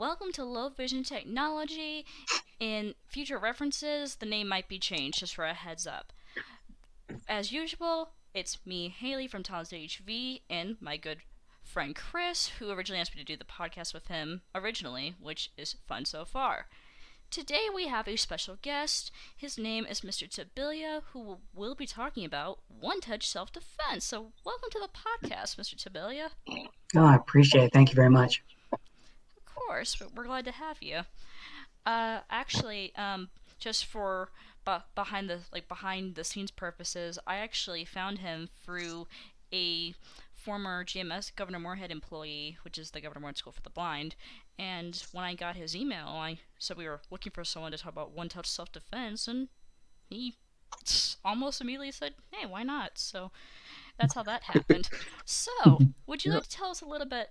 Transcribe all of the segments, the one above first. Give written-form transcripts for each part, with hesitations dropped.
welcome to Low Vision Technology. In future references, the name might be changed, just for a heads up. As usual, it's me, Haley from Talents HV, and my good friend Chris, who originally asked me to do the podcast with him originally, which is fun so far. Today we have a special guest. His name is Mr. Tubilleja, who will be talking about one-touch self-defense. So welcome to the podcast, Mr. Tubilleja. Oh, I appreciate it. Thank you very much. Of course, we're glad to have you. Just for behind the scenes purposes, I actually found him through a former GMS Governor Moorhead employee, which is the Governor Moorhead School for the Blind. And when I got his email, I said we were looking for someone to talk about one-touch self-defense, and he almost immediately said, "Hey, why not?" So that's how that happened. So, would you like to tell us a little bit,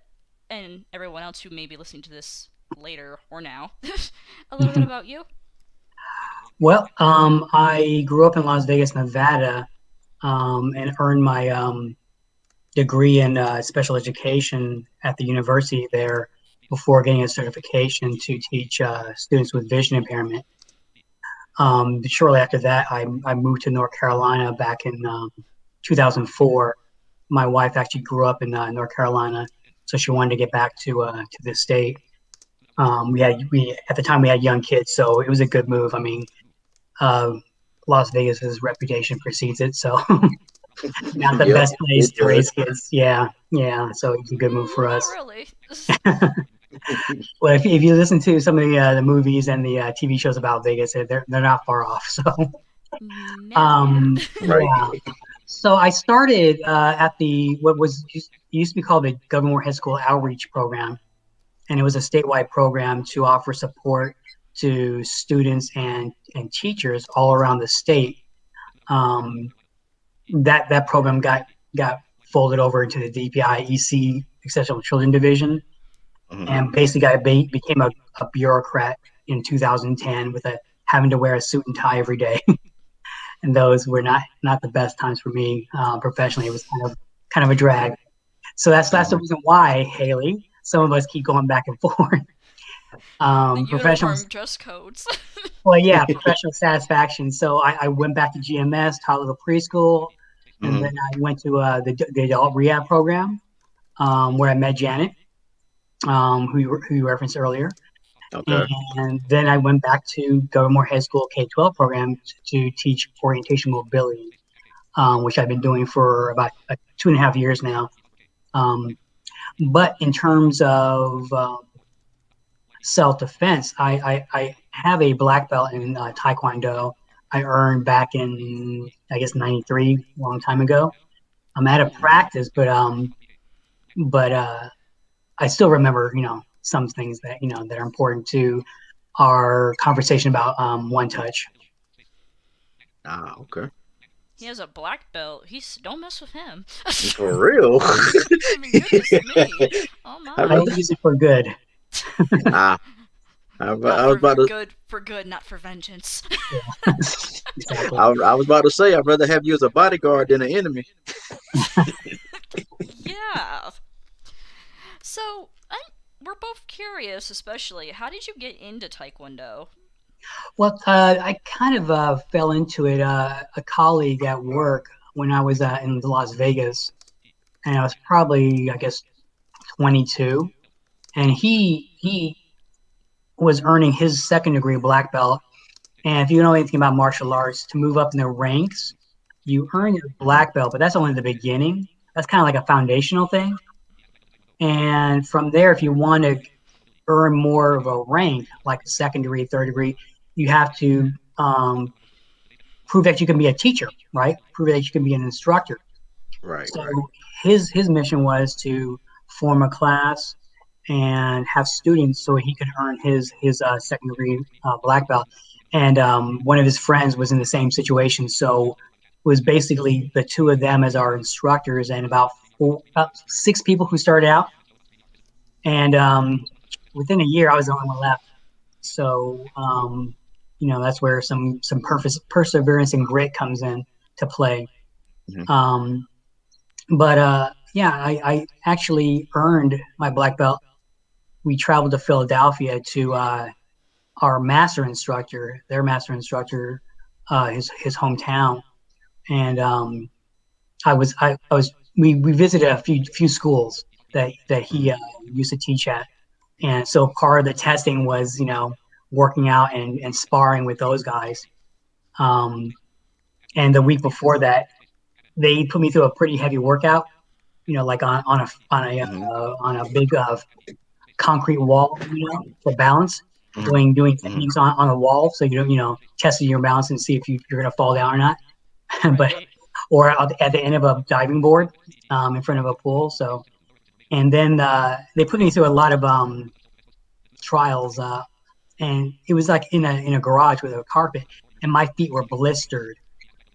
and everyone else who may be listening to this later or now, a little bit about you? Well, I grew up in Las Vegas, Nevada, and earned my degree in special education at the university there before getting a certification to teach students with vision impairment. Shortly after that, I moved to North Carolina back in 2004. My wife actually grew up in North Carolina, so she wanted to get back to the state. We at the time we had young kids, so it was a good move. I mean, Las Vegas's reputation precedes it, so not the best place to raise kids. Yeah. So it's a good move for us. Not really. Well, if you listen to some of the movies and the TV shows about Vegas, they're not far off. So, yeah. So I started at the used to be called the Governor Moorhead School Outreach Program, and it was a statewide program to offer support to students and teachers all around the state. That program got folded over into the DPI EC Exceptional Children Division, and basically I became a bureaucrat in 2010 with having to wear a suit and tie every day. And those were not the best times for me professionally. It was kind of a drag. So that's the reason why, Haley, some of us keep going back and forth. The uniform dress codes. Well, yeah, professional satisfaction. So I went back to GMS, taught little preschool, and then I went to the adult rehab program, where I met Janet, who you referenced earlier. Okay. And then I went back to Governor Moorhead School K-12 program to teach orientation mobility, which I've been doing for about 2.5 years now. But in terms of self-defense, I have a black belt in Taekwondo. I earned back in, I guess, 93, a long time ago. I'm out of practice, but I still remember, some things that, that are important to our conversation about one touch. Okay. He has a black belt. Don't mess with him. For real? I mean, goodness me. Oh my. I use it for good. I was about to good for good, not for vengeance. Yeah. Exactly. I was about to say I'd rather have you as a bodyguard than an enemy. Yeah. So we're both curious, especially. How did you get into Taekwondo? Well, I kind of fell into it. A colleague at work when I was in Las Vegas, and I was probably, I guess, 22, and he was earning his second degree black belt. And if you know anything about martial arts, to move up in the ranks, you earn your black belt, but that's only the beginning. That's kind of like a foundational thing. And from there, if you want to earn more of a rank, like a second degree, third degree, you have to prove that you can be a teacher, right? Prove that you can be an instructor. Right. So his mission was to form a class and have students so he could earn his second degree black belt. And one of his friends was in the same situation. So it was basically the two of them as our instructors and about 6 people who started out. And within a year, I was the only one left. So, that's where some perseverance and grit comes in to play. But I actually earned my black belt we traveled to Philadelphia to our master instructor, their master instructor, his hometown, and I was we visited a few schools that he used to teach at, and so part of the testing was working out and sparring with those guys. Um, and the week before that, they put me through a pretty heavy workout, like Mm-hmm. on a big concrete wall, for balance, doing Mm-hmm. techniques on a wall, so you don't, testing your balance and see if you're gonna fall down or not. But Right. or at the end of a diving board, in front of a pool. So, and then they put me through a lot of trials, and it was like in a garage with a carpet, and my feet were blistered.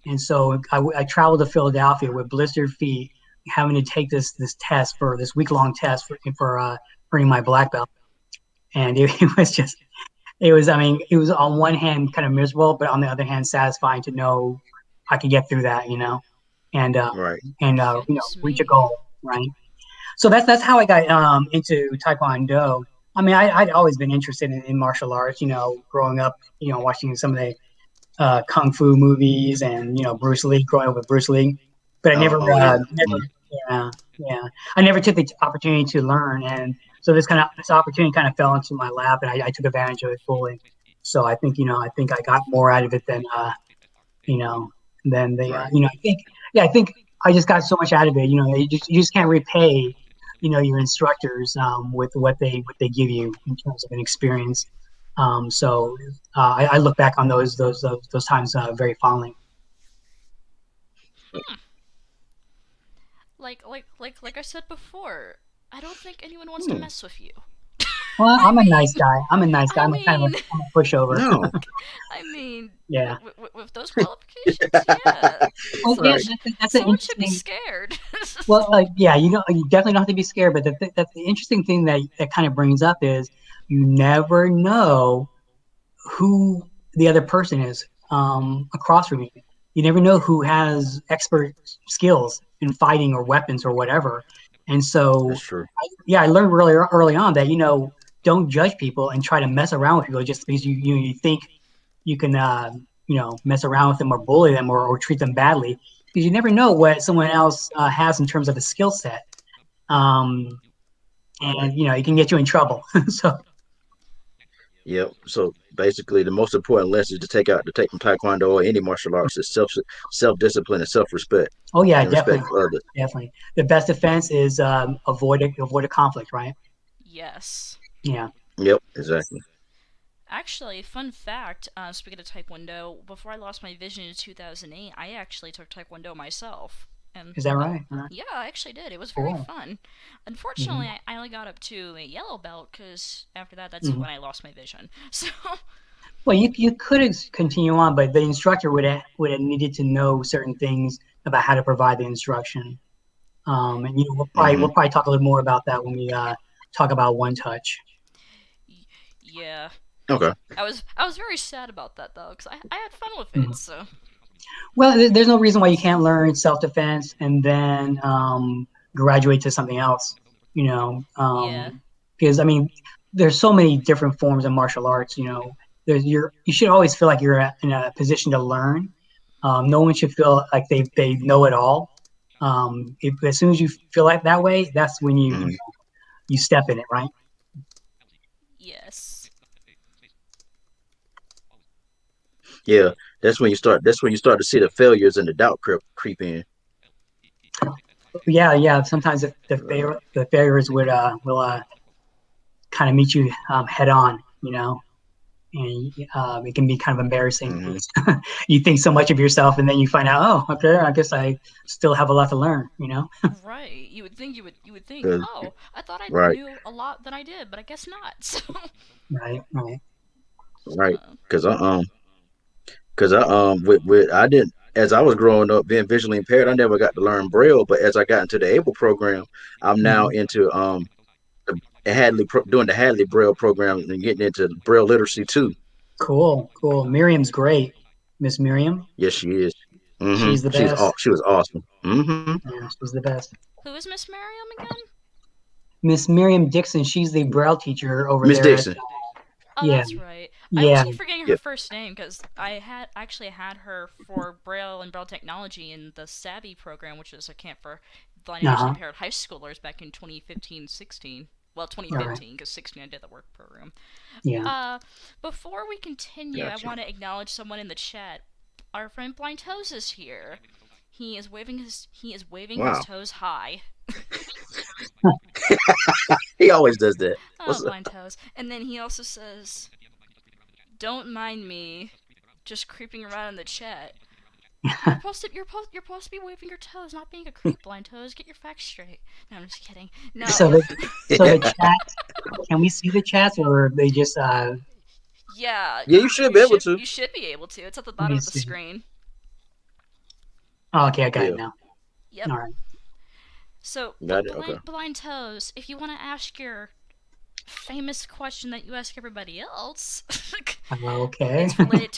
And so I traveled to Philadelphia with blistered feet, having to take this test for this week long test for earning my black belt. And it was just I mean, it was on one hand kind of miserable, but on the other hand satisfying to know I could get through that, and Right. Goodness reach a me. goal, right? So that's how I got into Taekwondo. I mean, I'd always been interested in martial arts, growing up, watching some of the kung fu movies and Bruce Lee, growing up with Bruce Lee, but I Oh, oh yeah. never, yeah, yeah, I never took the opportunity to learn, and so this opportunity kind of fell into my lap, and I took advantage of it fully. So I think I got more out of it than you know than the Right. I think I just got so much out of it. You just can't repay your instructors with what they give you in terms of an experience. So I look back on those times very fondly. Hmm. Like I said before, I don't think anyone wants to Hmm. mess with you. Well, I I'm a nice mean, guy. I'm a nice guy. I mean, I'm a pushover. No. I mean, Yeah. with those qualifications, yeah, Well, yeah, Right. that's an someone should be interesting. scared. Well, yeah, you definitely don't have to be scared. But that's the interesting thing that kind of brings up is you never know who the other person is across from you. You never know who has expert skills in fighting or weapons or whatever. And so, That's true. yeah, I learned really early on that don't judge people and try to mess around with people just because you think you can mess around with them or bully them or treat them badly because you never know what someone else has in terms of a skill set. Um, Right. and it can get you in trouble. So, Yep. So basically, the most important lesson to take from Taekwondo or any martial arts is self discipline and self respect oh yeah, and respect definitely. for others. Definitely. The best defense is avoid a conflict, right? Yes. Yeah. Yep. Exactly. Actually, fun fact, speaking of Taekwondo, before I lost my vision in 2008, I actually took Taekwondo myself. And Is that right? yeah, I actually did. It was very Cool. fun. Unfortunately, Hmm. I only got up to a yellow belt because after that, that's Hmm. when I lost my vision. So, Well, you could continue on, but the instructor would have needed to know certain things about how to provide the instruction. And Hmm. we'll probably talk a little more about that when we talk about one touch. yeah. Okay. I was very sad about that though, because I had fun with it. Mhm. So, Well, there's no reason why you can't learn self-defense and then graduate to something else. You know, yeah. because I mean, there's so many different forms of martial arts. You should always feel like you're in a position to learn. No one should feel like they know it all. As soon as you feel like that way, that's when Hmm. you step in it, right? Yes. Yeah. That's when you start. That's when you start to see the failures and the doubt creep in. Yeah, yeah. Sometimes Right. the failures will kind of meet you head on, and it can be kind of embarrassing. Hmm. You think so much of yourself, and then you find out, oh, okay, I guess I still have a lot to learn. Right. You would think, 'Cause- oh, I thought I right. knew a lot than I did, but I guess not. So, Right, right. Right. uh, Because with I didn't as I was growing up being visually impaired, I never got to learn Braille. But as I got into the ABLE program, I'm now Mhm. into doing the Hadley Braille program and getting into Braille literacy too. Cool, cool. Miriam's great. Miss Miriam, Yes, she is. she's the She's best. she was awesome. Yeah, she's the best. who is Miss Miriam again? Miss Miriam Dixon. She's the Braille teacher over Miss there at Dixon. Oh, yeah, that's right. I always yeah. keep forgetting her Yep. first name because I had actually had her for Braille and Braille technology in the Savvy program, which is a camp for blind and visually Uh-huh. impaired high schoolers back in 2015-16. Well, All right. 2015 because 16 I did the work program. Yeah. Before we continue, I Gotcha. want to acknowledge someone in the chat. Our friend Blind Toes is here. He is waving his Wow. toes high. He always does that. Oh, What's up? Blind Toes. And then he also says, "Don't mind me, just creeping around in the chat." You're supposed to be waving your toes, not being a creep, Blind Toes. Get your facts straight. No, I'm just kidding. No. So the chat. Can we see the chats, or they just Yeah, Yeah, you should be able to. You should be able to. It's at the let bottom me of the see. screen. Oh, okay, I got Yeah. it now. Yep. All right. So, Got it. Okay. blind Toes, if you want to ask your famous question that you ask everybody else, Okay. it's related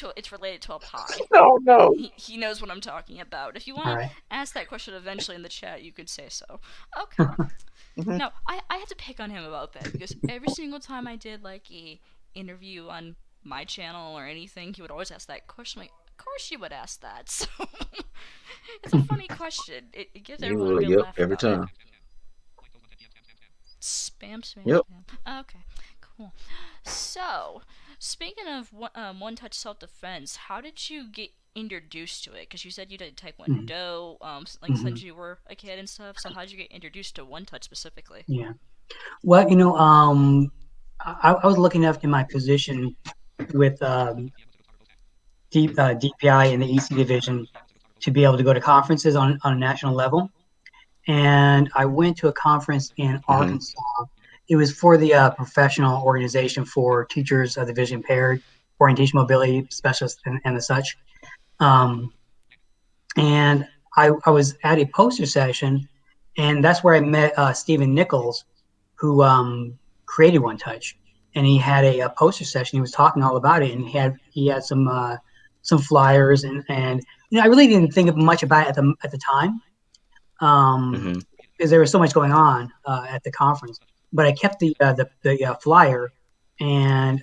to a pie. No, no. He knows what I'm talking about. If you want All to right. ask that question eventually in the chat, you could say so. Okay. Mhm. No, I had to pick on him about that because every single time I did like a interview on my channel or anything, he would always ask that question. Like, of course you would ask that. So it's a funny question. It gives You everyone a will. good Yep. laugh Every about time. it. Spam, spam, Yep. spam. Okay, cool. So, speaking of one-touch self-defense, how did you get introduced to it? Because you said you did Mhm. Taekwondo, like Mhm. since you were a kid and stuff. So, how did you get introduced to one-touch specifically? Yeah. Well, I was lucky enough in my position with DPI in the EC division to be able to go to conferences on a national level. And I went to a conference in Hmm. Arkansas. It was for the professional organization for teachers of the vision impaired, orientation mobility specialists, and the such. Um, and I was at a poster session, and that's where I met Stephen Nichols, who created One Touch, and he had a poster session. He was talking all about it, and he had some flyers, and I really didn't think much about it at the time, um, Hmm. because there was so much going on at the conference. But I kept the flyer, and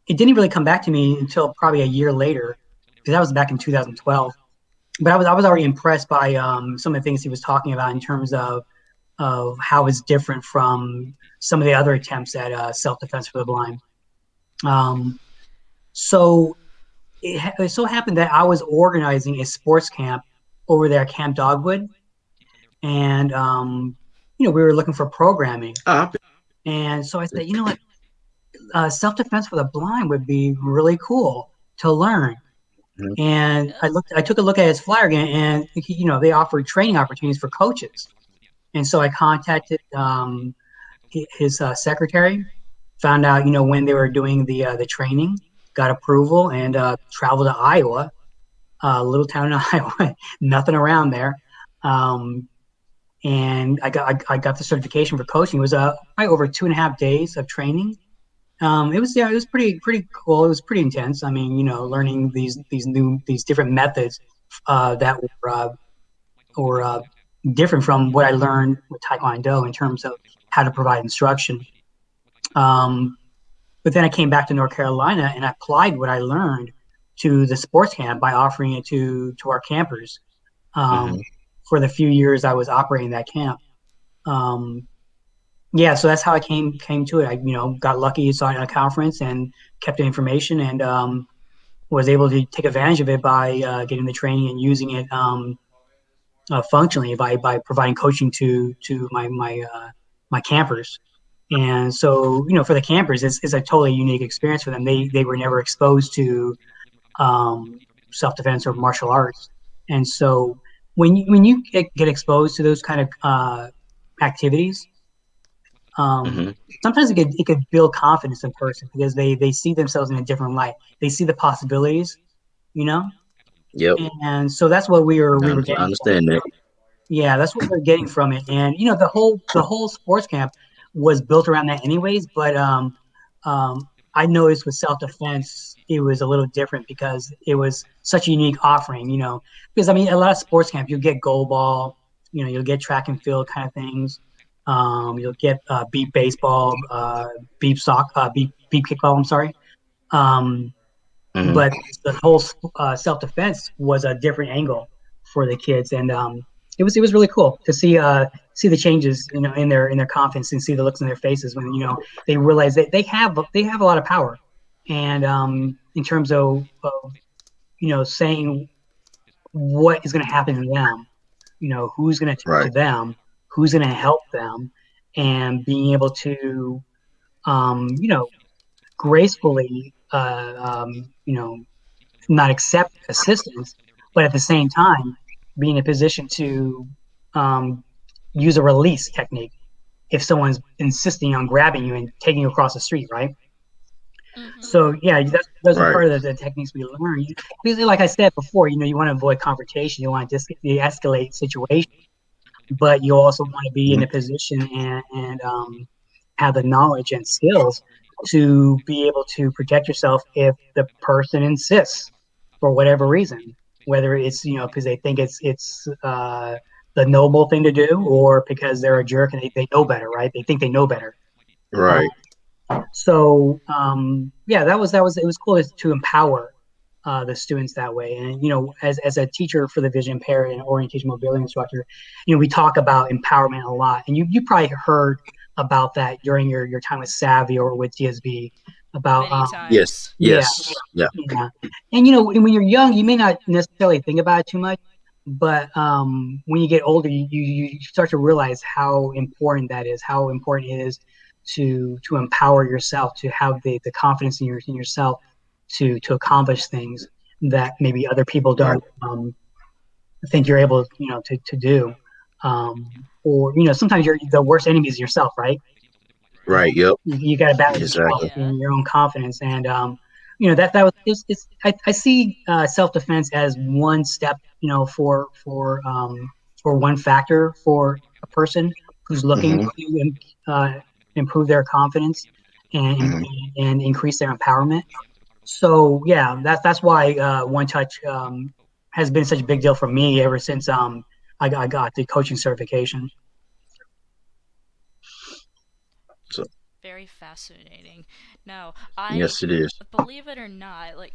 it didn't really come back to me until probably a year later, because that was back in 2012. But I was already impressed by some of the things he was talking about in terms of how it's different from some of the other attempts at self defense for the blind. Um, so it so happened that I was organizing a sports camp over there at Camp Dogwood, and we were looking for programming, Ah, and so I said, you know what, self defense for the blind would be really cool to learn. mhm. And Yep. I took a look at his flyer again, and they offered training opportunities for coaches. And so I contacted his secretary, found out when they were doing the training, got approval, and traveled to Iowa, little town in Iowa, nothing around there. Um, and I got the certification for coaching. It was probably over 2.5 days of training. It was pretty cool. It was pretty intense. I mean, learning these different methods that were different from what I learned with Taekwondo in terms of how to provide instruction. Um, but then I came back to North Carolina and I applied what I learned to the sports camp by offering it to our campers um, Hmm. for the few years I was operating that camp. Um, yeah, so that's how I came to it. I got lucky, saw it at a conference, and kept the information, and was able to take advantage of it by getting the training and using it functionally by providing coaching to my campers. And so, for the campers, it's a totally unique experience for them. They were never exposed to self defense or martial arts, and so when you get exposed to those kind of activities, um, Hmm. sometimes it could build confidence in person because they see themselves in a different light. They see the possibilities, you know, Yep. and so that's what we were I getting from understand that. it. Yeah, that's what we're getting from it. And the whole sports camp was built around that anyways, but I noticed with self-defense it was a little different because it was such a unique offering, because I mean a lot of sports camp you get goal ball, you'll get track and field kind of things. You'll get beep baseball, beep kickball. I'm sorry. Um, Mm-hmm. but the whole self defense was a different angle for the kids, and it was really cool to see the changes, in their confidence, and see the looks in their faces when they realize that they have a lot of power, and in terms of saying what is going to happen to them, who's going to Right. tackle them, who's going to help them, and being able to um, you know gracefully not accept assistance, but at the same time be in a position to um, use a release technique if someone's insisting on grabbing you and taking you across the street, right? Mm-hmm. So yeah, those are Right. part of the techniques we learn. Because, like I said before, you want to avoid confrontation, you want to de-escalate situations, but you also want to be in Mm-hmm. a position and have the knowledge and skills to be able to protect yourself if the person insists for whatever reason, whether it's because they think it's the noble thing to do, or because they're a jerk and they know better, right? They think they know better. Uh, Right. so yeah, that was it was cool to empower the students that way. And as a teacher for the vision impaired and orientation mobility instructor, we talk about empowerment a lot, and you probably heard about that during your time with Savvy or with TSB about Many Yes. times. yeah, Yes. Yeah. yeah. And when you're young, you may not necessarily think about it too much, but when you get older, you start to realize how important that is, how important it is to empower yourself, to have the confidence in yourself to accomplish things that maybe other people Right. don't think you're able, to do. Or sometimes you're the worst enemy is yourself, right? Right. Yep. You got to battle yourself Exactly. Yeah. and your own confidence, and that was I see self defense as one step, for one factor for a person who's looking Mm-hmm. to improve their confidence and Mm-hmm. and increase their empowerment. So yeah, that's why One Touch has been such a big deal for me ever since I got the coaching certification. So Very fascinating. Now, I yes, it is. believe it or not, like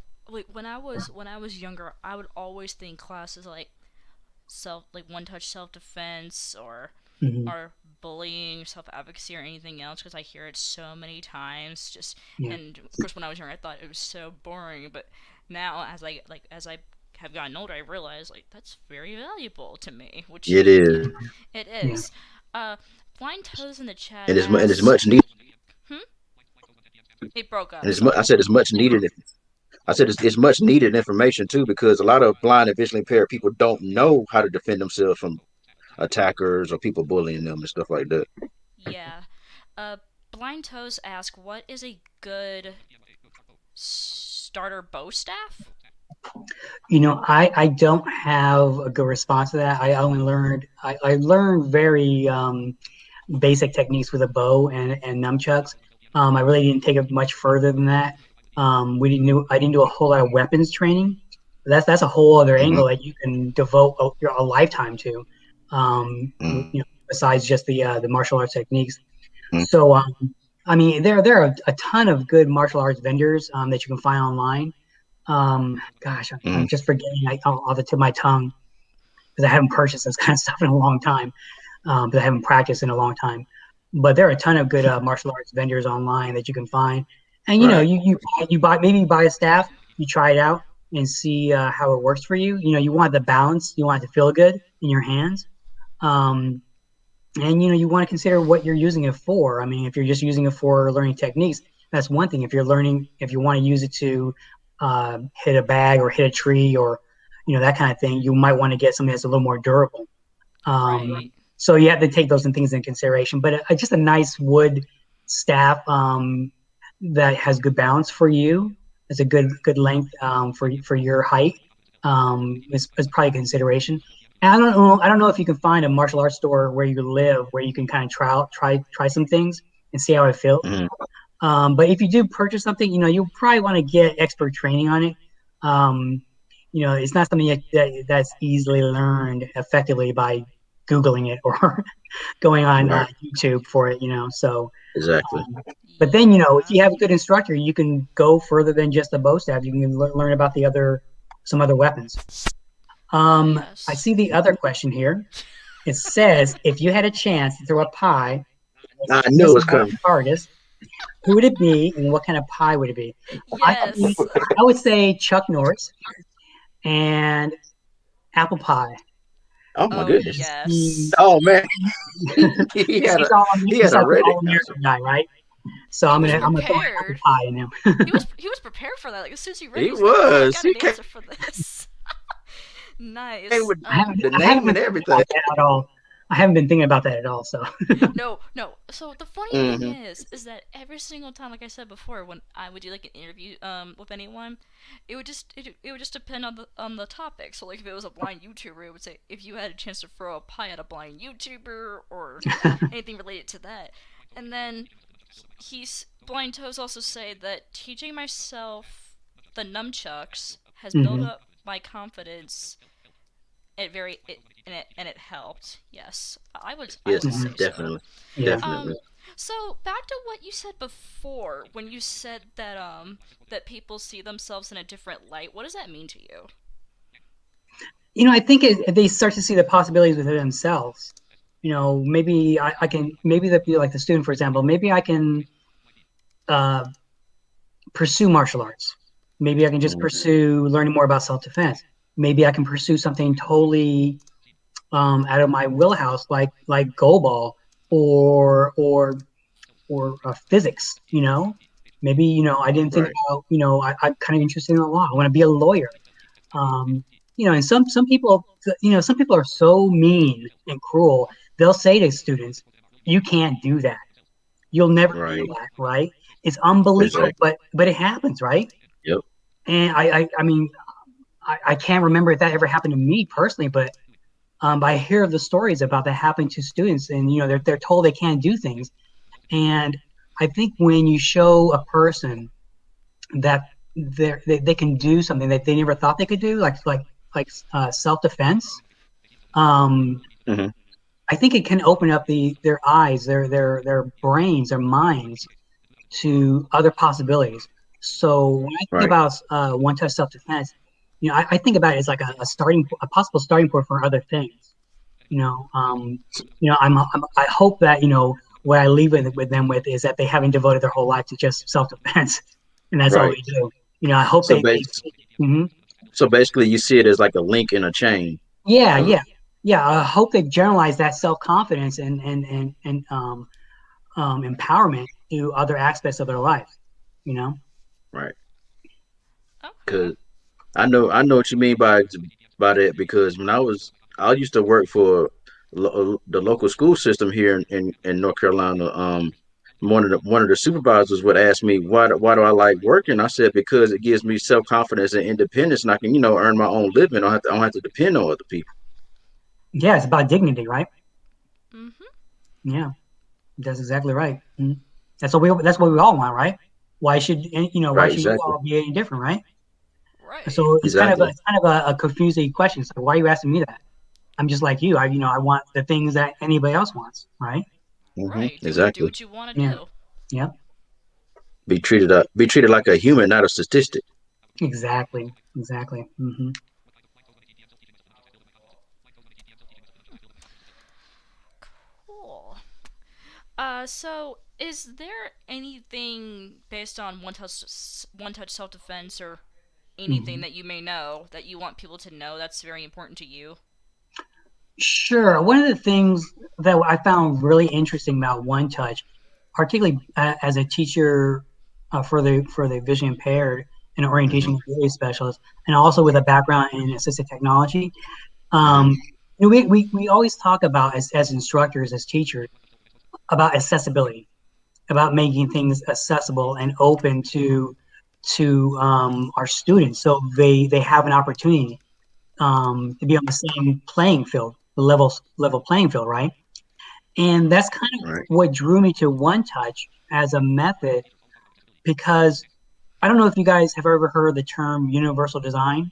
when I was younger, I would always think classes like one touch self defense Hmm. or bullying, self advocacy, or anything else because I hear it so many times. Yeah. And of course, when I was younger, I thought it was so boring. But now, as I have gotten older, I realize that's very valuable to me, which It is, it Yeah. is. Uh, Blind Toes in the chat and it's asks, much needed. "Hmm, it broke And up. it's I Sorry." said it's much needed. I said it's much needed information too because a lot of blind and visually impaired people don't know how to defend themselves from attackers or people bullying them and stuff like that. Yeah. Uh, Blind Toes ask, "What is a good starter bow staff?" I don't have a good response to that. I learned very basic techniques with a bow and nunchucks. I really didn't take it much further than that. I didn't do a whole lot of weapons training. That's a whole other Mm-hmm. angle that you can devote a lifetime to. Mm-hmm. Besides just the martial arts techniques. So I mean, there are a ton of good martial arts vendors that you can find online. Gosh, Mm-hmm. I'm just forgetting off the tip of my tongue because I haven't purchased this kind of stuff in a long time, because I haven't practiced in a long time. But there are a ton of good martial arts vendors online that you can find, and Right. you buy a staff, you try it out and see how it works for you. You want the balance, you want it to feel good in your hands, um, and you want to consider what you're using it for. I mean, if you're just using it for learning techniques, that's one thing. If you want to use it to hit a bag or hit a tree or that kind of thing, you might want to get something that's a little more durable. Right. So you have to take those things into consideration. But just a nice wood staff that has good balance for you, it's a good length for your height, is probably a consideration. And I don't know if you can find a martial arts store where you live where you can kind of try some things and see how it feels. Mm-hmm. But if you do purchase something, you probably want to get expert training on it. Um, it's not something that's easily learned effectively by Googling it or going on Right. YouTube for it, you know. So, Exactly. but then, you know, if Yeah. you have a good instructor, you can go further than just the bow staff. You can learn about some other weapons. Oh I yes. see the other question here. It says, if you had a chance to throw a pie I at knew it this was coming. artist, who would it be, and what kind of pie would it be? I think Yes. I would say Chuck Norris and apple pie. Oh my Oh goodness. He, yes. Oh man, he had he's a all he he's had a like the Reddit all answer. American guy, right? So He was I'm gonna throw an apple prepared. pie in him. He was prepared for that. Like as soon as he read it, He he's like, "Oh, I was. got He an came answer for this." with Nice. the I haven't name been and thinking everything. about that at all. I haven't been thinking about that at all. So No, no. So the funny thing Hmm. is that every single time, like I said before, when I would do like an interview with anyone, it would just depend on the topic. So like if it was a blind YouTuber, it would say if you had a chance to throw a pie at a blind YouTuber or anything related to that. And then blind toes also say that teaching myself the nunchucks has built hmm up my confidence. And it helped. Yes, I would Yes, hmm say so. definitely, yeah. Um, definitely. so back to what you said before when you said that people see themselves in a different light. What does that mean to you? You know, I think they start to see the possibilities within themselves. You know, maybe I can maybe that be like the student, for example. Maybe I can uh, pursue martial arts. Maybe I can just Mhm. pursue learning more about self defense. Maybe I can pursue something totally out of my wheelhouse, like goalball or physics. You know, maybe I didn't think Right, about I'm kind of interested in the law. I want to be a lawyer. And some people, some people are so mean and cruel. They'll say to students, "You can't do that. You'll never do right, that." Right? It's unbelievable, exactly. but it happens, right? Yep. And I mean, I can't remember if that ever happened to me personally, but I hear the stories about that happening to students, and they're told they can't do things. And I think when you show a person that they can do something that they never thought they could do, like self defense, um, Hmm. I think it can open up their eyes, their brains, their minds to other possibilities. So when I think Right. about one touch self defense, I think about it as like a possible starting point for other things. You know, um, I hope that what I leave with them with is that they haven't devoted their whole life to just self defense, and that's all Right. they do. I hope So they mhm. so basically, you see it as like a link in a chain. Yeah, Of yeah, yeah. I hope they generalize that self confidence and empowerment to other aspects of their life. You know. right, Okay. because I know what you mean by that because I used to work for the local school system here in North Carolina. One of the supervisors would ask me why do I like working? I said because it gives me self confidence and independence, and I can earn my own living. I don't have to depend on other people. Yeah, it's about dignity, right? Mhm. Yeah, that's exactly right. Mhm. That's what we all want, right? Why Right, should you exactly, all be any different, right? Right. So exactly. it's kind of a confusing question. So why are you asking me that? I'm just like you. I want the things that anybody else wants, right? Right. Do Exactly. what you want to Yeah, do. yeah, Be treated like a human, not a statistic. exactly. Cool. So is there anything based on one touch self defense or anything hmm that you may know that you want people to know that's very important to you? Sure. One of the things that I found really interesting about One Touch, particularly as a teacher for the vision impaired and an orientation Hmm. disability specialist, and also with a background in assistive technology, Hmm. um, we always talk about as instructors, as teachers, about accessibility, about making things accessible and open to our students, so they have an opportunity to be on the same playing field, the level playing field, right? And that's kind of Right. what drew me to One Touch as a method, because I don't know if you guys have ever heard the term universal design.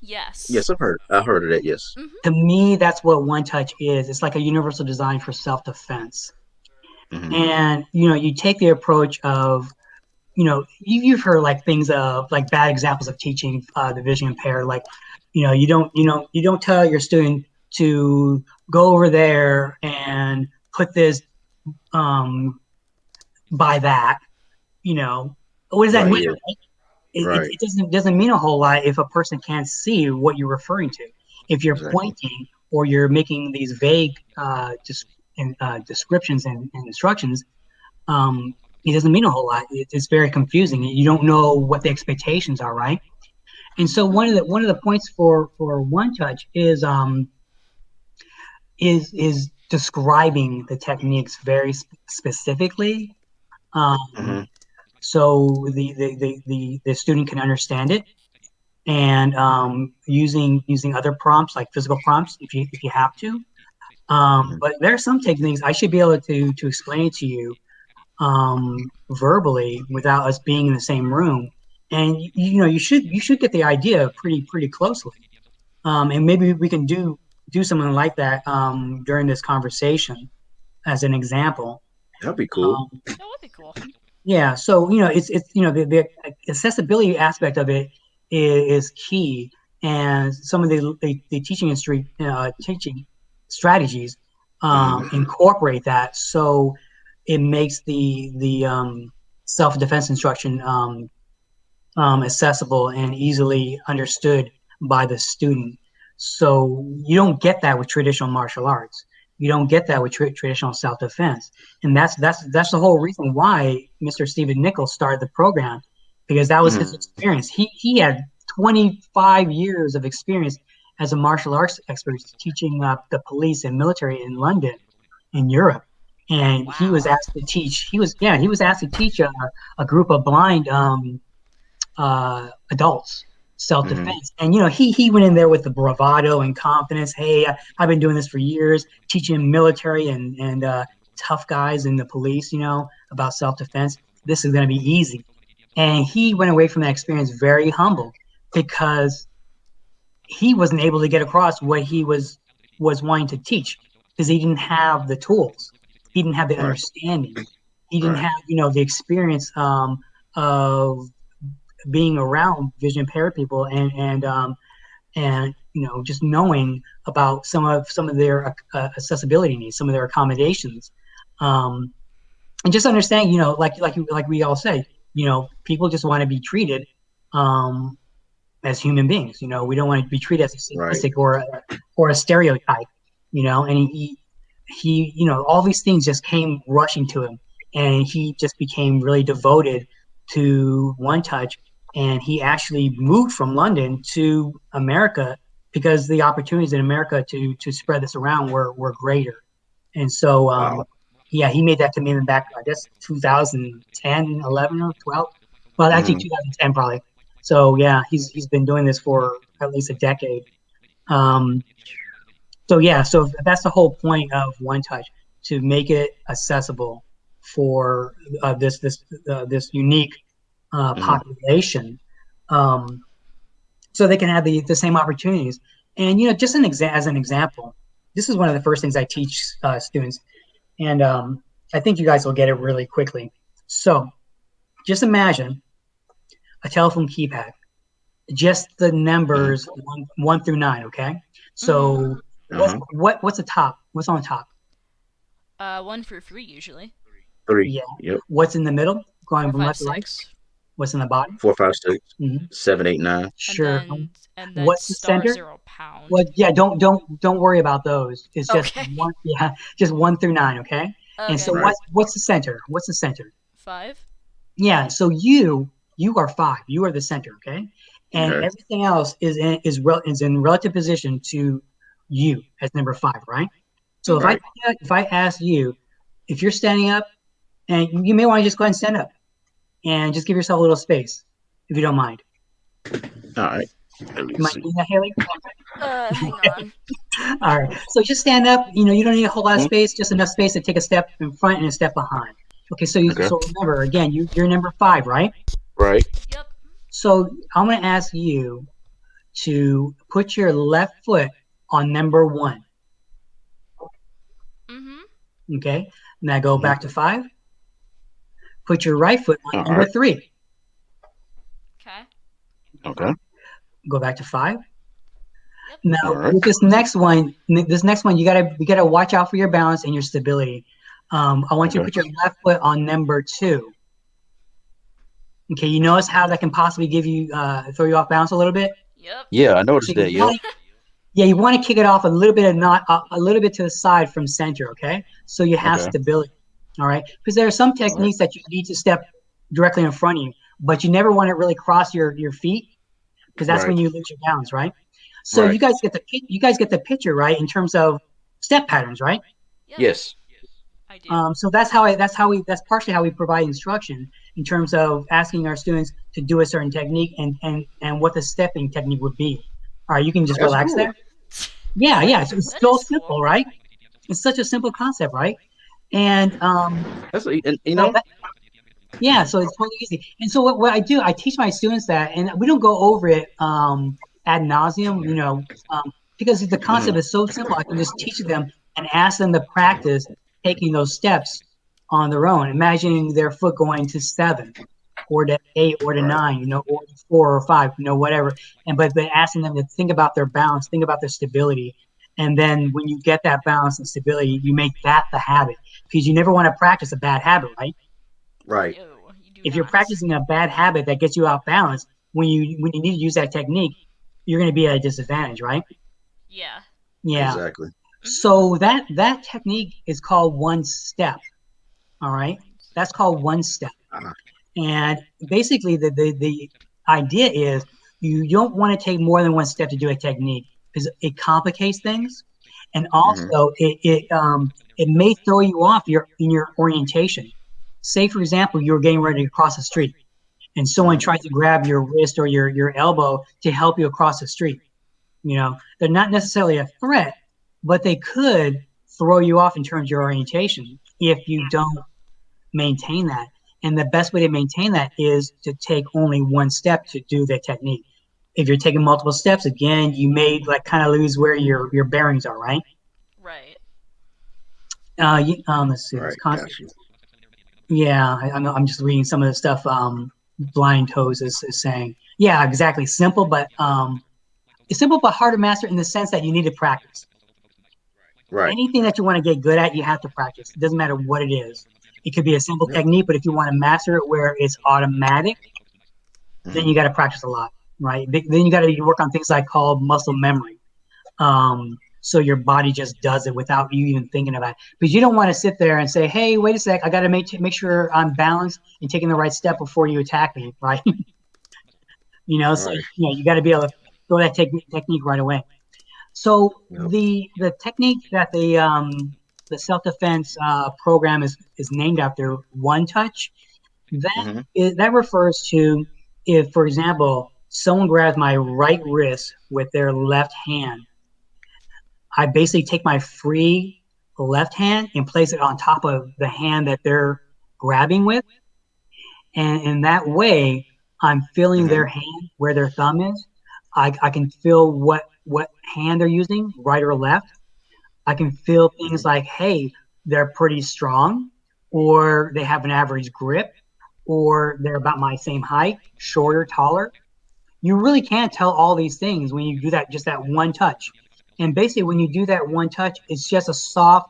Yes. Yes, I heard of that. Yes. Mhm. To me, that's what One Touch is. It's like a universal design for self-defense. Hmm. And you take the approach of, you've heard like things of like bad examples of teaching the vision impaired, like, you don't tell your student to go over there and put this um by that, you know. What does that Right. mean? Yeah. Right. It doesn't mean a whole lot if a person can't see what you're referring to. If you're Exactly. pointing or you're making these vague descriptions and instructions, it doesn't mean a whole lot. It's very confusing. You don't know what the expectations are, right? And so Mhm. one of the points for One Touch is describing the techniques very specifically, um, Hmm. so the student can understand it, and using other prompts like physical prompts if you have to. Hmm. But there are some techniques I should be able to explain to you verbally without us being in the same room, and you should get the idea pretty closely. And maybe we can do something like that during this conversation as an example. That'd be cool. Um, That would be cool. yeah, so it's the accessibility aspect of it is key, and some of the teaching strategies Hmm. incorporate that, so it makes the self defense instruction accessible and easily understood by the student. So you don't get that with traditional martial arts. You don't get that with traditional self-defense, and that's the whole reason why Mr. Stephen Nichols started the program, because that was his Hmm. experience. He had 25 years of experience as a martial arts expert teaching the police and military in London, in Europe, and he was Wow. asked to teach. He was asked to teach a group of blind adults Hmm. self-defense, and he went in there with the bravado and confidence. Hey, I've been doing this for years, teaching military and tough guys in the police, about self-defense. This is going to be easy. And he went away from that experience very humbled, because he wasn't able to get across what he was wanting to teach, because he didn't have the tools, he didn't have the Right. understanding, he didn't Right. have the experience of being around vision impaired people, and just knowing about some of their accessibility needs, some of their accommodations, um, and just understanding, like we all say, people just want to be treated um, as human beings. We don't want to be treated as a Right. statistic or a stereotype. And he all these things just came rushing to him, and he just became really devoted to One Touch, and he actually moved from London to America because the opportunities in America to spread this around were greater. And so Wow. yeah, he made that commitment back, I guess, 2010, 11, or 12. Well, actually Hmm. 2010 probably. So yeah, he's been doing this for at least a decade. um so yeah, so that's the whole point of One Touch, to make it accessible for this unique Hmm. population, um, so they can have the same opportunities. And just as an example, this is one of the first things I teach students, and I think you guys will get it really quickly. So just imagine a telephone keypad, just the Hmm. numbers one through nine. Okay, Mhm. so Uh-huh. what's the top? What's on the top? 1 through 3 usually. 3. Yeah. Yep. What's in the middle? Going Four, from five, left to right. 6, What's in the bottom? 4, 5, 6, Mm-hmm. 7, 8, 9. and Sure. then What's the star center? zero pound. Well, yeah. Don't worry about those. It's just Okay. one. Yeah, just one through nine. Okay. And so Okay. Right. what's the center? What's the center? 5. Yeah. So you are five. You are the center. Okay. And Mhm. Okay. everything else is in relative position to you as number five, right? So if I Mhm. Right. if I ask you if you're standing up, and you may want to just go ahead and stand up and just give yourself a little space, if you don't mind. All right. Let me You mind see. doing that, Haley? Hang on. All right. So just stand up. You don't need a whole lot of Mhm. space, just enough space to take a step in front and a step behind. Okay. So Okay. so remember again, you're number five, right? Right. Yep. So I'm going to ask you to put your left foot on number 1. Mm-hmm. Okay. Now go back to 5. Put your right foot on All number right. 3. Okay. Okay. Go back to 5. Yep. Now All right. with this next one, you gotta watch out for your balance and your stability. I want you to Okay. put your left foot on number 2. Okay, you notice how that can possibly give you throw you off balance a little bit. Yep. Yeah, I So noticed that. Yep. you want to kick it off a little bit and not a little bit to the side from center. Okay, so you have Okay. stability. All right, because there are some All right. techniques that you need to step directly in front of you, but you never want to really cross your feet because that's when Right. you lose your balance, right? So Right. you guys get the picture, right, in terms of step patterns, right? Yep. Yes. I do. So that's partially how we provide instruction in terms of asking our students to do a certain technique and what the stepping technique would be. All right, you can just That's relax cool. there. Yeah, yeah, it's That so is simple, cool. right? It's such a simple concept, right? And And so yeah, so it's totally easy. And so what I do, I teach my students that, and we don't go over it ad nauseum, because the mhm. concept is so simple. I can just teach them and ask them to practice taking those steps on their own, imagining their foot going to 7 or to 8 or to Right. 9, or to 4 or 5, whatever. But asking them to think about their balance, think about their stability. And then when you get that balance and stability, you make that the habit because you never want to practice a bad habit, right? Right. No, you do If you're not. practicing a bad habit that gets you off balance, when you need to use that technique, you're going to be at a disadvantage, right? Yeah. Yeah. Exactly. Mm-hmm. So that technique is called 1 step. All right, that's called 1 step. Uh, And basically, the idea is you don't want to take more than 1 step to do a technique because it complicates things, and mhm. also it may throw you off in your orientation. Say, for example, you're getting ready to cross the street, and someone Mhm. tries to grab your wrist or your elbow to help you across the street. They're not necessarily a threat, but they could throw you off in terms of your orientation if you don't maintain that. And the best way to maintain that is to take only 1 step to do the technique. If you're taking multiple steps, again, you may like kind of lose where your bearings are, right? Right. Let's see this Right. concept. Got you. Yeah, I'm just reading some of the stuff. Blind Toes is saying. Yeah, exactly. It's simple but hard to master in the sense that you need to practice. Right. Anything that you want to get good at, you have to practice. It doesn't matter what it is. It could be a simple Yep. technique, but if you want to master it where it's automatic, then Mhm. you got to practice a lot, right? Then you got to work on things like called muscle memory. So your body just does it without you even thinking about it. Because you don't want to sit there and say, "Hey, wait a sec, I got to make sure I'm balanced and taking the right step before you attack me," right? So Right. you got to be able to throw that technique right away. So Yep. the technique that the self defense program is named after, One Touch. Mhm. That refers to if, for example, someone grabs my right wrist with their left hand, I basically take my free left hand and place it on top of the hand that they're grabbing with, and in that way, I'm feeling Mhm. their hand where their thumb is. I can feel what hand they're using, right or left. I can feel things Mhm. like, hey, they're pretty strong, or they have an average grip, or they're about my same height, shorter, taller. You really can't tell all these things when you do just that 1 touch. And basically, when you do that 1 touch, it's just a soft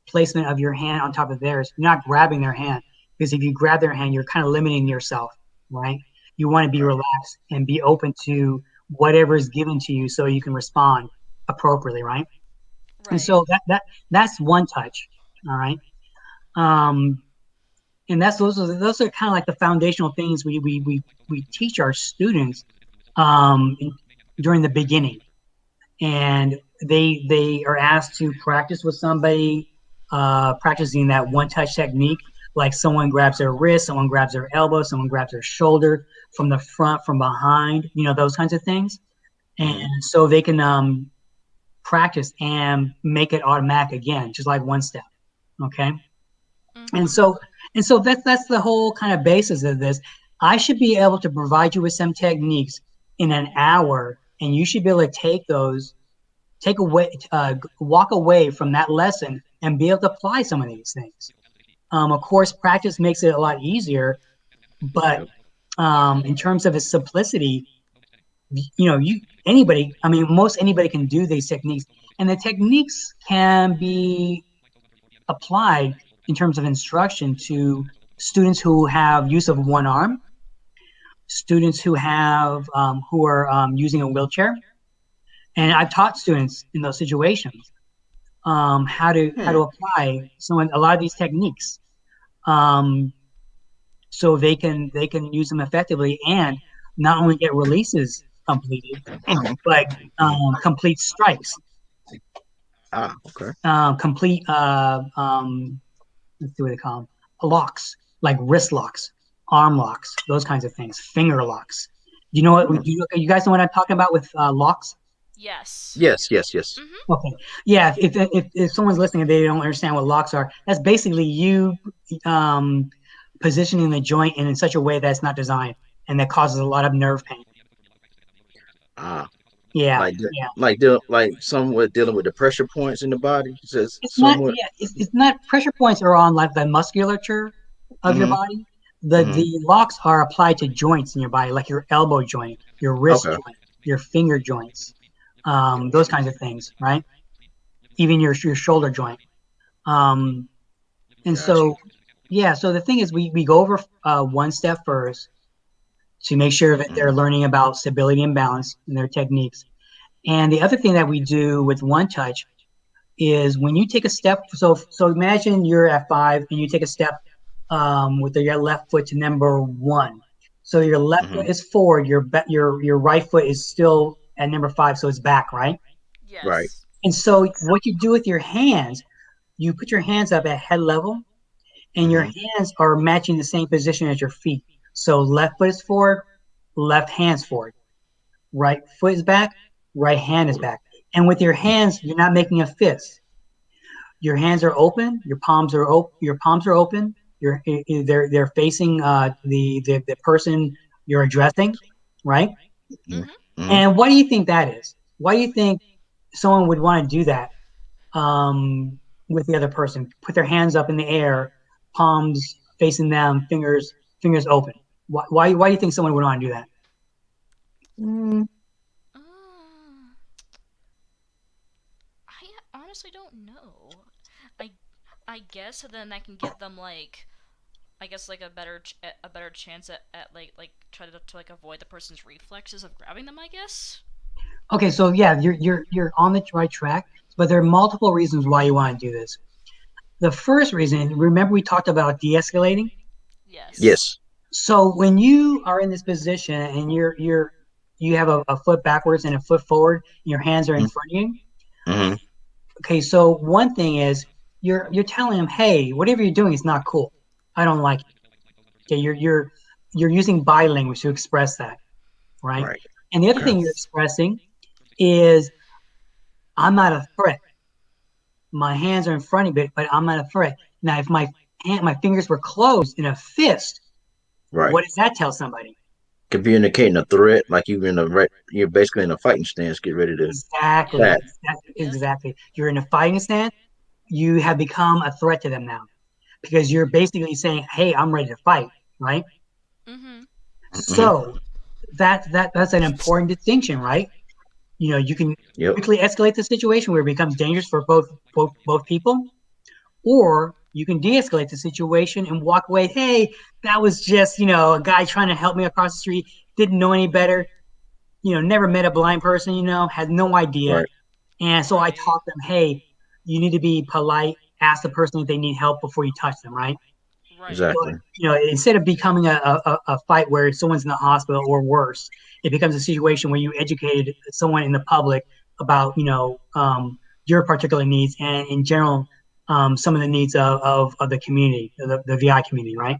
placement of your hand on top of theirs. You're not grabbing their hand because if you grab their hand, you're kind of limiting yourself, right? You want to be Right. relaxed and be open to whatever is given to you so you can respond appropriately, right? And Right. so that's 1 touch, all right. Um, and those are kind of like the foundational things we teach our students um, during the beginning, and they are asked to practice with somebody, practicing that 1 touch technique. Like someone grabs their wrist, someone grabs their elbow, someone grabs their shoulder from the front, from behind, those kinds of things, and Mhm. so they can practice and make it automatic again, just like 1 step. Okay. And Mm-hmm. so that's the whole kind of basis of this. I should be able to provide you with some techniques in an hour and you should be able to walk away from that lesson and be able to apply some of these things. Of course, practice makes it a lot easier, but in terms of its simplicity, most anybody can do these techniques, and the techniques can be applied in terms of instruction to students who have use of one arm, students who are using a wheelchair, and I've taught students in those situations how to apply a lot of these techniques, so they can use them effectively and not only get releases completed, but complete strikes. Okay. Complete let's see what they call them, locks, like wrist locks, arm locks, those kinds of things, finger locks. Do you know what? You guys know what I'm talking about with locks? Yes. Yes. Okay. Yeah. If someone's listening and they don't understand what locks are, that's basically you positioning the joint in such a way that's not designed, and that causes a lot of nerve pain. Yeah. Like somewhat dealing with the pressure points in the body. Just It's not. somewhat. Yeah. It's not. Pressure points are on like the musculature of your body. The locks are applied to joints in your body, like your elbow joint, your wrist joint, your finger joints, those kinds of things, right? Even your shoulder joint. And so, yeah. So the thing is, we go over one step first to make sure that they're learning about stability and balance in their techniques. And the other thing that we do with one touch is when you take a step. So imagine you're at 5 and you take a step with your left foot to number 1. So your left foot is forward. Your right foot is still at number 5, so it's back, right? Yes. Right. And so what you do with your hands, you put your hands up at head level, and your hands are matching the same position as your feet. So left foot is forward, left hand's forward. Right foot is back, right hand is back. And with your hands, you're not making a fist. Your hands are open. Your palms are open. They're facing the person you're addressing, right? And why do you think that is? Why do you think someone would want to do that with the other person? Put their hands up in the air, palms facing them, fingers open. Why do you think someone would want to do that? I honestly don't know. I guess then I can give them like a better chance at try to like avoid the person's reflexes of grabbing them, I guess. Okay, so yeah, you're on the right track, but there are multiple reasons why you want to do this. The first reason, remember we talked about de-escalating? Yes. So when you are in this position and you have a foot backwards and a foot forward, and your hands are in front of you. Okay, so one thing is you're telling them, hey, whatever you're doing is not cool. I don't like it. Okay, you're using body language to express that, right? And the other thing you're expressing is, I'm not a threat. My hands are in front of it, but I'm not a threat. Now, if my fingers were closed in a fist, what does that tell somebody? Communicating a threat, like you're basically in a fighting stance. Get ready to exactly. You're in a fighting stance. You have become a threat to them now, because you're basically saying, "Hey, I'm ready to fight," right? So that's an important distinction, right? You can quickly escalate the situation where it becomes dangerous for both people, or you can de-escalate the situation and walk away. Hey, that was just a guy trying to help me across the street. Didn't know any better. Never met a blind person. Had no idea. And so I taught them, hey, you need to be polite. Ask the person if they need help before you touch them, right? Exactly. But, instead of becoming a fight where someone's in the hospital or worse, it becomes a situation where you educated someone in the public about your particular needs and in general some of the needs of the community, the VI community, right?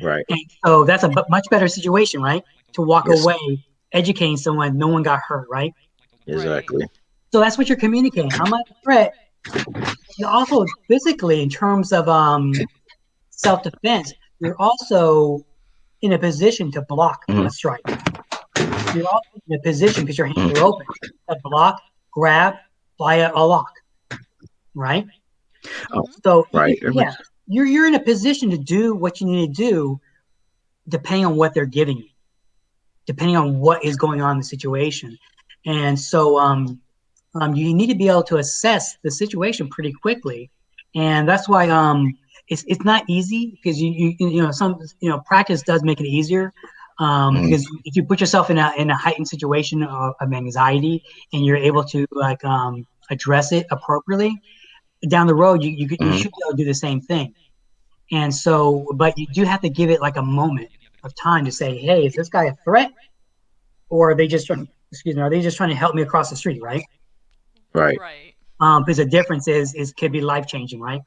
Right. And so that's a much better situation, right? To walk away educating someone, no one got hurt, right? Exactly. So that's what you're communicating. I'm not a threat. You're also physically, in terms of self-defense, you're also in a position to block a strike. you're also in a position because your hands are open. A block, grab, fly a lock, right? Oh, Mhm. So right. That yeah, makes you're in a position to do what you need to do depending on what they're giving you, depending on what is going on in the situation. And so you need to be able to assess the situation pretty quickly. And that's why it's not easy because some practice does make it easier. mm, Because if you put yourself in a heightened situation of anxiety and you're able to address it appropriately, down the road you mm, should be able to do the same thing. And so, but you do have to give it like a moment of time to say, hey, is this guy a threat, or are they just trying? Excuse me, are they just trying to help me across the street, right? right. Right. Because the difference is could be life changing, right?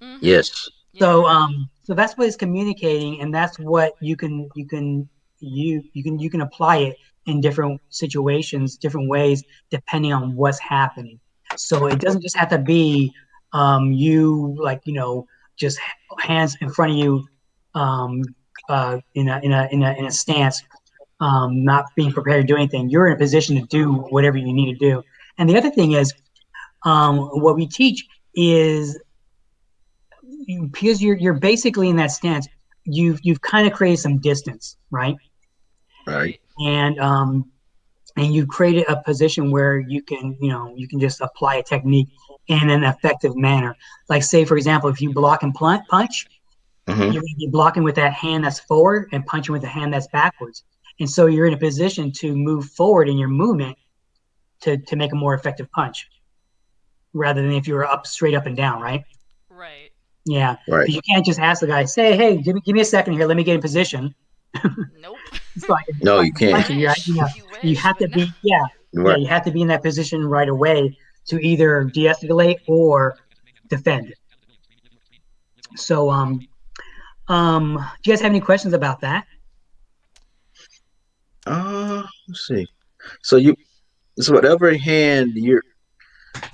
Mhm. Yes. You So never know. so that's what it's communicating, and that's what you can apply it in different situations, different ways, depending on what's happening. So it doesn't just have to be you like just hands in front of you in a stance, not being prepared to do anything. You're in a position to do whatever you need to do. And the other thing is, what we teach is because you're basically in that stance, you've kind of created some distance, right? Right. Right. And you created a position where you can just apply a technique in an effective manner. Like say, for example, if you block and punch, Mm-hmm. you're going to be blocking with that hand that's forward and punching with the hand that's backwards. And so you're in a position to move forward in your movement to make a more effective punch rather than if you were up straight up and down, right? Right. Yeah, Right. because you can't just ask the guy, say, "Hey, give me a second here. Let me get in position Nope. No, so I you can You can't. punch you." Right? wish. You You wish, have but to no. be, yeah, yeah, Right. you have to be in that position right away to either de-escalate or defend. So, do you guys have any questions about that? Let's see. So you, so whatever hand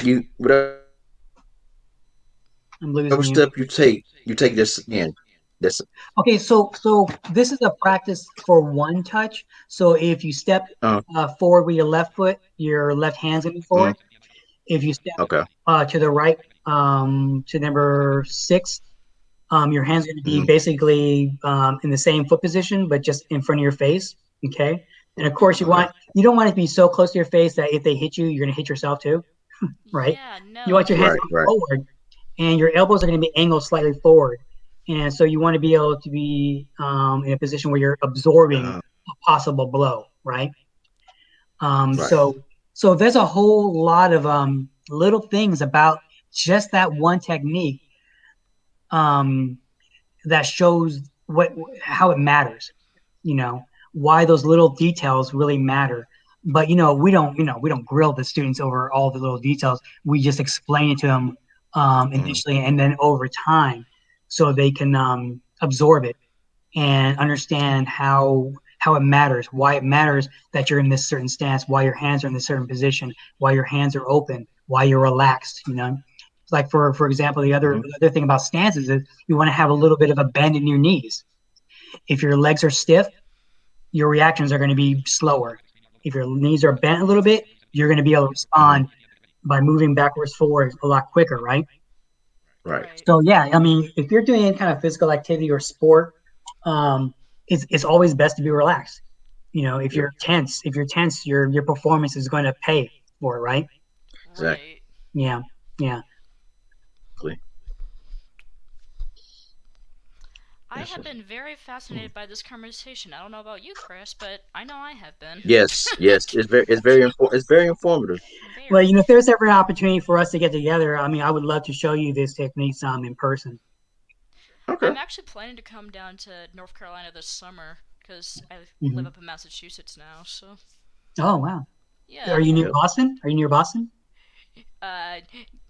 whatever step you take, you take I'm losing this you. hand. That's Okay, so this is a practice for one touch. So if you step forward with your left hand's gonna be mm, forward. If you step okay. to the right, to number 6, your hands are going to be Mm, basically in the same foot position, but just in front of your face. Okay. And of course, Mhm. okay. you don't want it to be so close to your face that if they hit you, you're going to hit yourself too, right? Yeah, You want your no. hands Right. to be Right. forward, and your elbows are going to be angled slightly forward. And so you want to be able to be in a position where you're absorbing a possible blow, right? Um, Right. so so there's a whole lot of little things about just that one technique um, that shows what how it matters. You know why those little details really matter. But we don't grill the students over all the little details. We just explain it to them Mm, initially, and then over time, so they can absorb it and understand how it matters, why it matters that you're in this certain stance, why your hands are in this certain position, why your hands are open, why you're relaxed. Like for example, mm-hmm. the other thing about stances is you want to have a little bit of a bend in your knees. If your legs are stiff, your reactions are going to be slower. If your knees are bent a little bit, you're going to be able to Mm-hmm. respond by moving backwards forward a lot quicker, right? Right. Right. So yeah, I mean, if you're doing any kind of physical activity or sport, um, it's always best to be relaxed. Yep. If you're tense, your performance is going to pay for it, right? Right. Yeah, yeah. Exactly. I Yes. have been very fascinated by this conversation. I don't know about you, Chris, but I know I have been. Yes. Yes. It's very informative. Well, Very. if there's ever an opportunity for us to get together, I mean, I would love to show you this technique some in person. Okay. I'm actually planning to come down to North Carolina this summer because I live Hmm. up in Massachusetts now. So Oh, wow. yeah. Are you near Yep. Boston? Are you near Boston? Uh,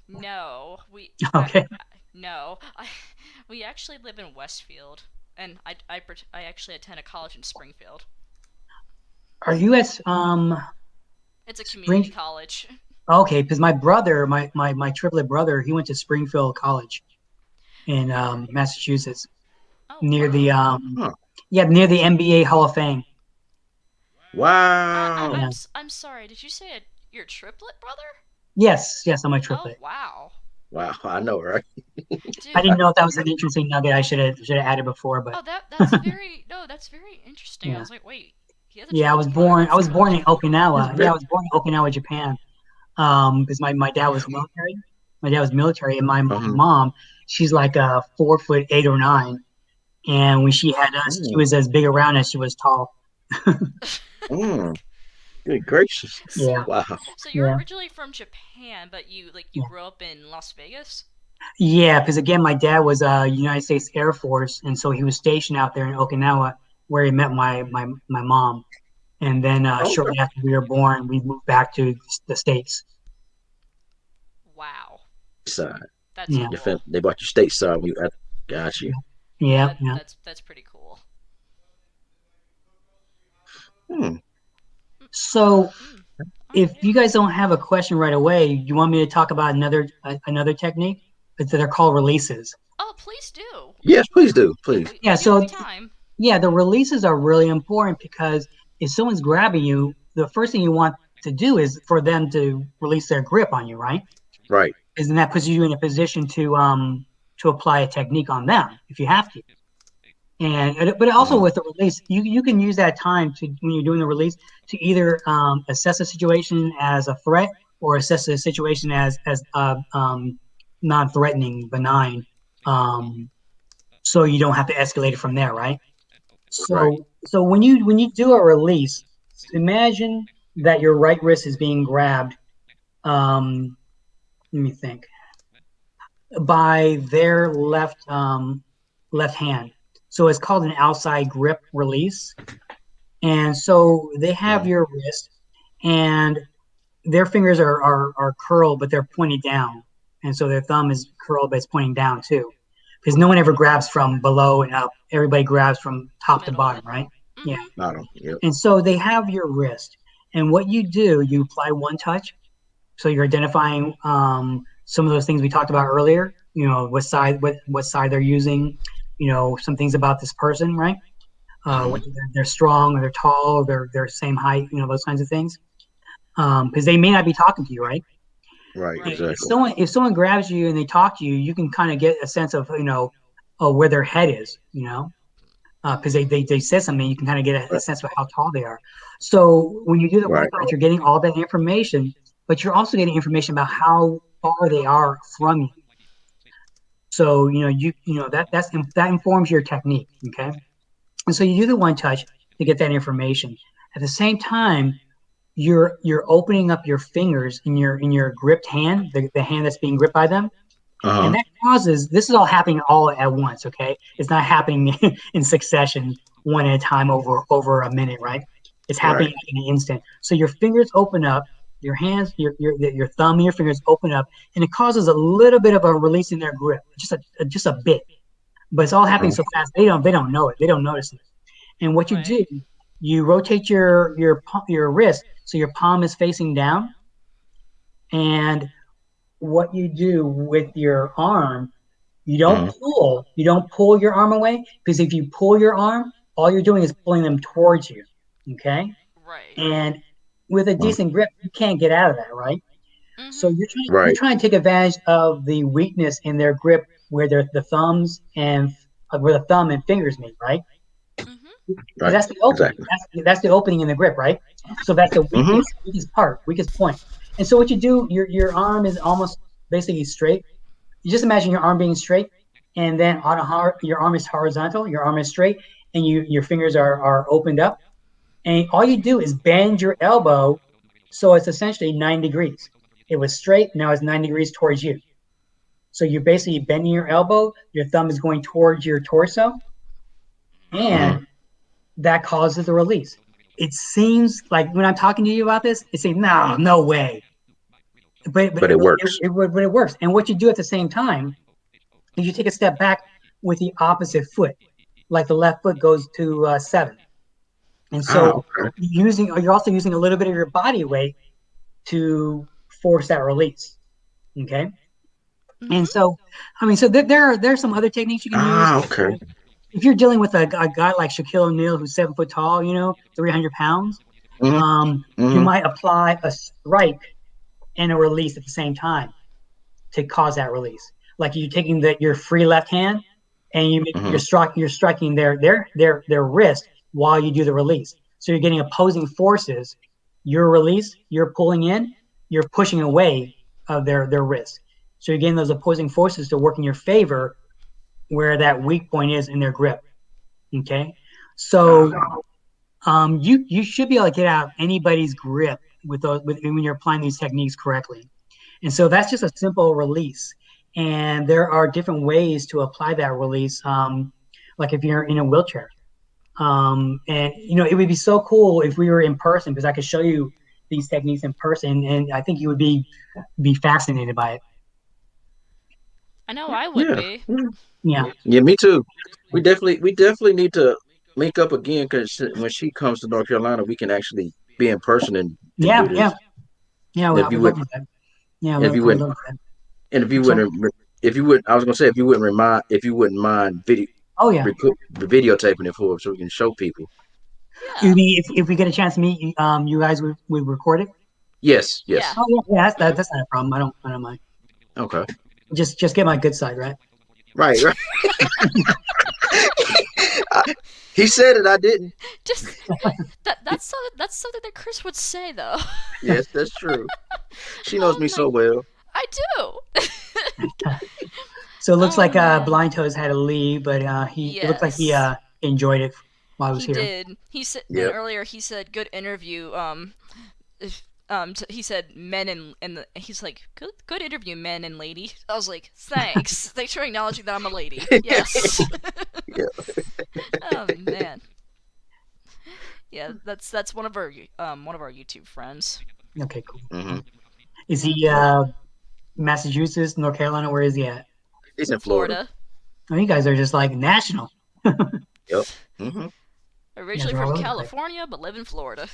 no, Okay. no, we actually live in Westfield, and I actually attend a college in Springfield. Are you at It's a community Spring? college. Okay, because my brother, my triplet brother, he went to Springfield College in Massachusetts, Oh near the wow. Huh. yeah, near the NBA Hall of Fame. Wow. Yeah. I'm sorry. Did you say your triplet brother? Yes, I'm a Oh triplet. wow, Wow. I know, right? I dude. didn't know if that was an interesting nugget. I should have added before, but Oh, that's very no, that's very interesting. I yeah. was like, wait, he has a Yeah, triplet brother. I That's was born cool. in That's Okinawa. very Yeah, I was born in Okinawa, Japan. Because my dad was military. My dad was military, and my uh-huh. mom, she's like 4'8" or 4'9", and when she had us, she Mm, was as big around as she was tall. mm, good gracious. Yeah, so, Wow. so you're yeah, originally from Japan, but you yeah, grew up in Las Vegas. yeah. Because again, my dad was United States Air Force, and so he was stationed out there in Okinawa, where he met my mom. And then Okay. shortly after we were born, we moved back to the States. Wow, Side. that's Yeah, cool. They bought you stateside when you got you. yeah, yeah. That's pretty cool. Hmm. So Mm. All if right, yeah. you guys don't have a question right away, you want me to talk about another technique? They're called releases. Oh, please do. Yes, please do. Please. Yeah, We do have so time. yeah, the releases are really important because if someone's grabbing you, the first thing you want to do is for them to release their grip on you, right? Right. Because then that puts you in a position to apply a technique on them if you have to. And but also Uh-huh. with the release, you can use that time to when you're doing the release to either assess a situation as a threat or assess a situation as non-threatening, benign, um, so you don't have to escalate it from there, right? Right. So when you do a release, imagine that your right wrist is being grabbed. Um, Let me think, by their left hand. So it's called an outside grip release. And so they have Uh-huh. your wrist, and their fingers are curled, but they're pointing down. And so their thumb is curled, but it's pointing down too. Because no one ever grabs from below and up. Everybody grabs from top to Middle. bottom, right? Yeah. Mhm. Not on. Yep. And so they have your wrist. And what you do, you apply one touch. So you're identifying some of those things we talked about earlier. You know, what side they're using. You know, some things about this person, right? Mhm. Whether they're strong or they're tall or they're same height. You know, those kinds of things. Because they may not be talking to you, right? Right. Right. If Exactly. someone grabs you and they talk to you, you can kind of get a sense of where their head is. Because Mhm. they said something, you can kind of get a Right. sense of how tall they are. So when you do the one Right. touch, you're getting all that information, but you're also getting information about how far they are from you. So that informs your technique. Okay, and so you do the one touch to get that information. At the same time, you're opening up your fingers in your gripped hand, the hand that's being gripped by them, and Uh-huh. that causes this is all happening all at once. Okay, it's not happening in succession, one at a time over a minute, right? It's Right. happening in an instant. So your fingers open up, your hands, your thumb and your fingers open up, and it causes a little bit of a release in their grip, just a bit. But it's all happening Uh-huh. so fast they don't know it, they don't notice it. And what you do, Right. you rotate your wrist so your palm is facing down, and what you do with your arm, Uh-huh. you don't pull your arm away, because if you pull your arm, all you're doing is pulling them towards you. Okay? Right. And with a Uh-huh. decent grip, you can't get out of that, right? So Mhm. you're Right. trying to take advantage of the weakness in their grip where the thumbs and where the thumb and fingers meet, right? Mhm. Because Right. that's the opening. Exactly. That's the opening in the grip, right? So that's the Mm-hmm. weakest part, weakest point. And so what you do, your arm is almost basically straight. You just imagine your arm being straight, and then your arm is horizontal, your arm is straight, and your fingers are opened up, and all you do is bend your elbow, so it's essentially 9 degrees. It was straight, now it's 9 degrees towards you. So you're basically bending your elbow, your thumb is going towards your torso, Uh-huh. and that causes the release. It seems like when I'm talking to you about this, it seems no way, but But it works. but it works. And what you do at the same time is you take a step back with the opposite foot, like the left foot goes to 7. And Ah, so okay. you're also using a little bit of your body weight to force that release. Okay. And Mhm. so, I mean, so there are some other techniques you can use. Ah, okay. If you're dealing with a guy like Shaquille O'Neal, who's 7 foot tall, 300 pounds, Hmm. You Hmm. might apply a strike and a release at the same time to cause that release. Like you're taking your free left hand and Hmm. you're striking their wrist while you do the release. So you're getting opposing forces. Your release, you're pulling in, you're pushing away of their wrist. So you're getting those opposing forces to work in your favor where that weak point is in their grip. Okay. So Ah. you should be able to get out of anybody's grip when you're applying these techniques correctly. And so that's just a simple release. And there are different ways to apply that release. Like if you're in a wheelchair, and it would be so cool if we were in person because I could show you these techniques in person, and I think you would be fascinated by it. I know I would Yeah. be. Yeah, Yeah, me too. We definitely need to link up again because when she comes to North Carolina, we can actually be in person and yeah, do yeah, this. yeah. And Well, if I you would would, love that. Yeah, and if you I would wouldn't, love that. and So, if you would, I was gonna say if you wouldn't mind oh yeah. videotaping it for us so we can show people. You Yeah. mean if we get a chance to meet, you guys would record it? Yes, Yeah. yes. Oh yeah, yeah. Mhm. That's not a problem. I don't mind. Okay. Just get my good side, right? Right, right. He said it. I didn't. Just that's something that Chris would say though. Yes, that's true. She knows Oh me my, so well. I do. So it looks Oh like man. Blind Toes had to leave, but it looks like he Yes. enjoyed it while I was He here. did. He said, and Yep. earlier he said, "Good interview." He said, "Men and he's like, good interview, men and lady." I was like, "Thanks, thanks for acknowledging that I'm a lady." Yes. Yeah. Oh man. Yeah, that's one of our YouTube friends. Okay, cool. Hmm. Is he Massachusetts, North Carolina? Where is he at? He's in Florida. Florida. Oh, you guys are just like national. Yep. Hmm. You guys Originally are from all over the place. California, but live in Florida.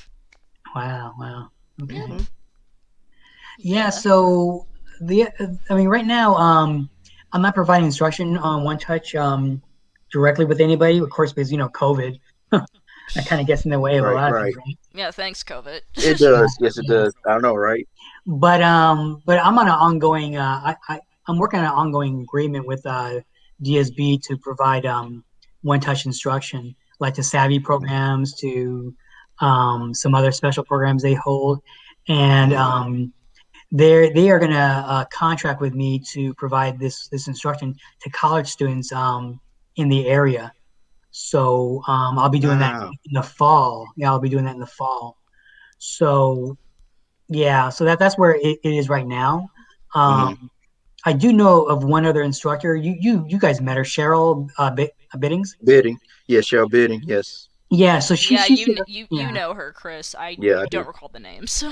Wow, wow. Yep. Okay. Yeah. Yeah. So I mean, right now, I'm not providing instruction on One Touch directly with anybody, of course, because COVID that kind of gets in the way of a Right, lot of things, right. right? Yeah. Thanks, COVID. It Yeah, does. Yes, it yeah. does. I know, right? But I'm on an ongoing. I'm working on an ongoing agreement with DSB to provide one touch instruction, like the Savvy programs, to some other special programs they hold, and Hmm. they are going to contract with me to provide this instruction to college students in the area. So I'll be doing that Wow. in the fall. Yeah, I'll be doing that in the fall. So yeah, so that's where it is right now. Hmm. I do know of one other instructor. You guys met her, Cheryl Biddings. Bidding. Yes, Cheryl Bidding. Yes. Yeah, so Yeah, she's you yeah, know her, Chris. I Yeah, I do. don't recall the names.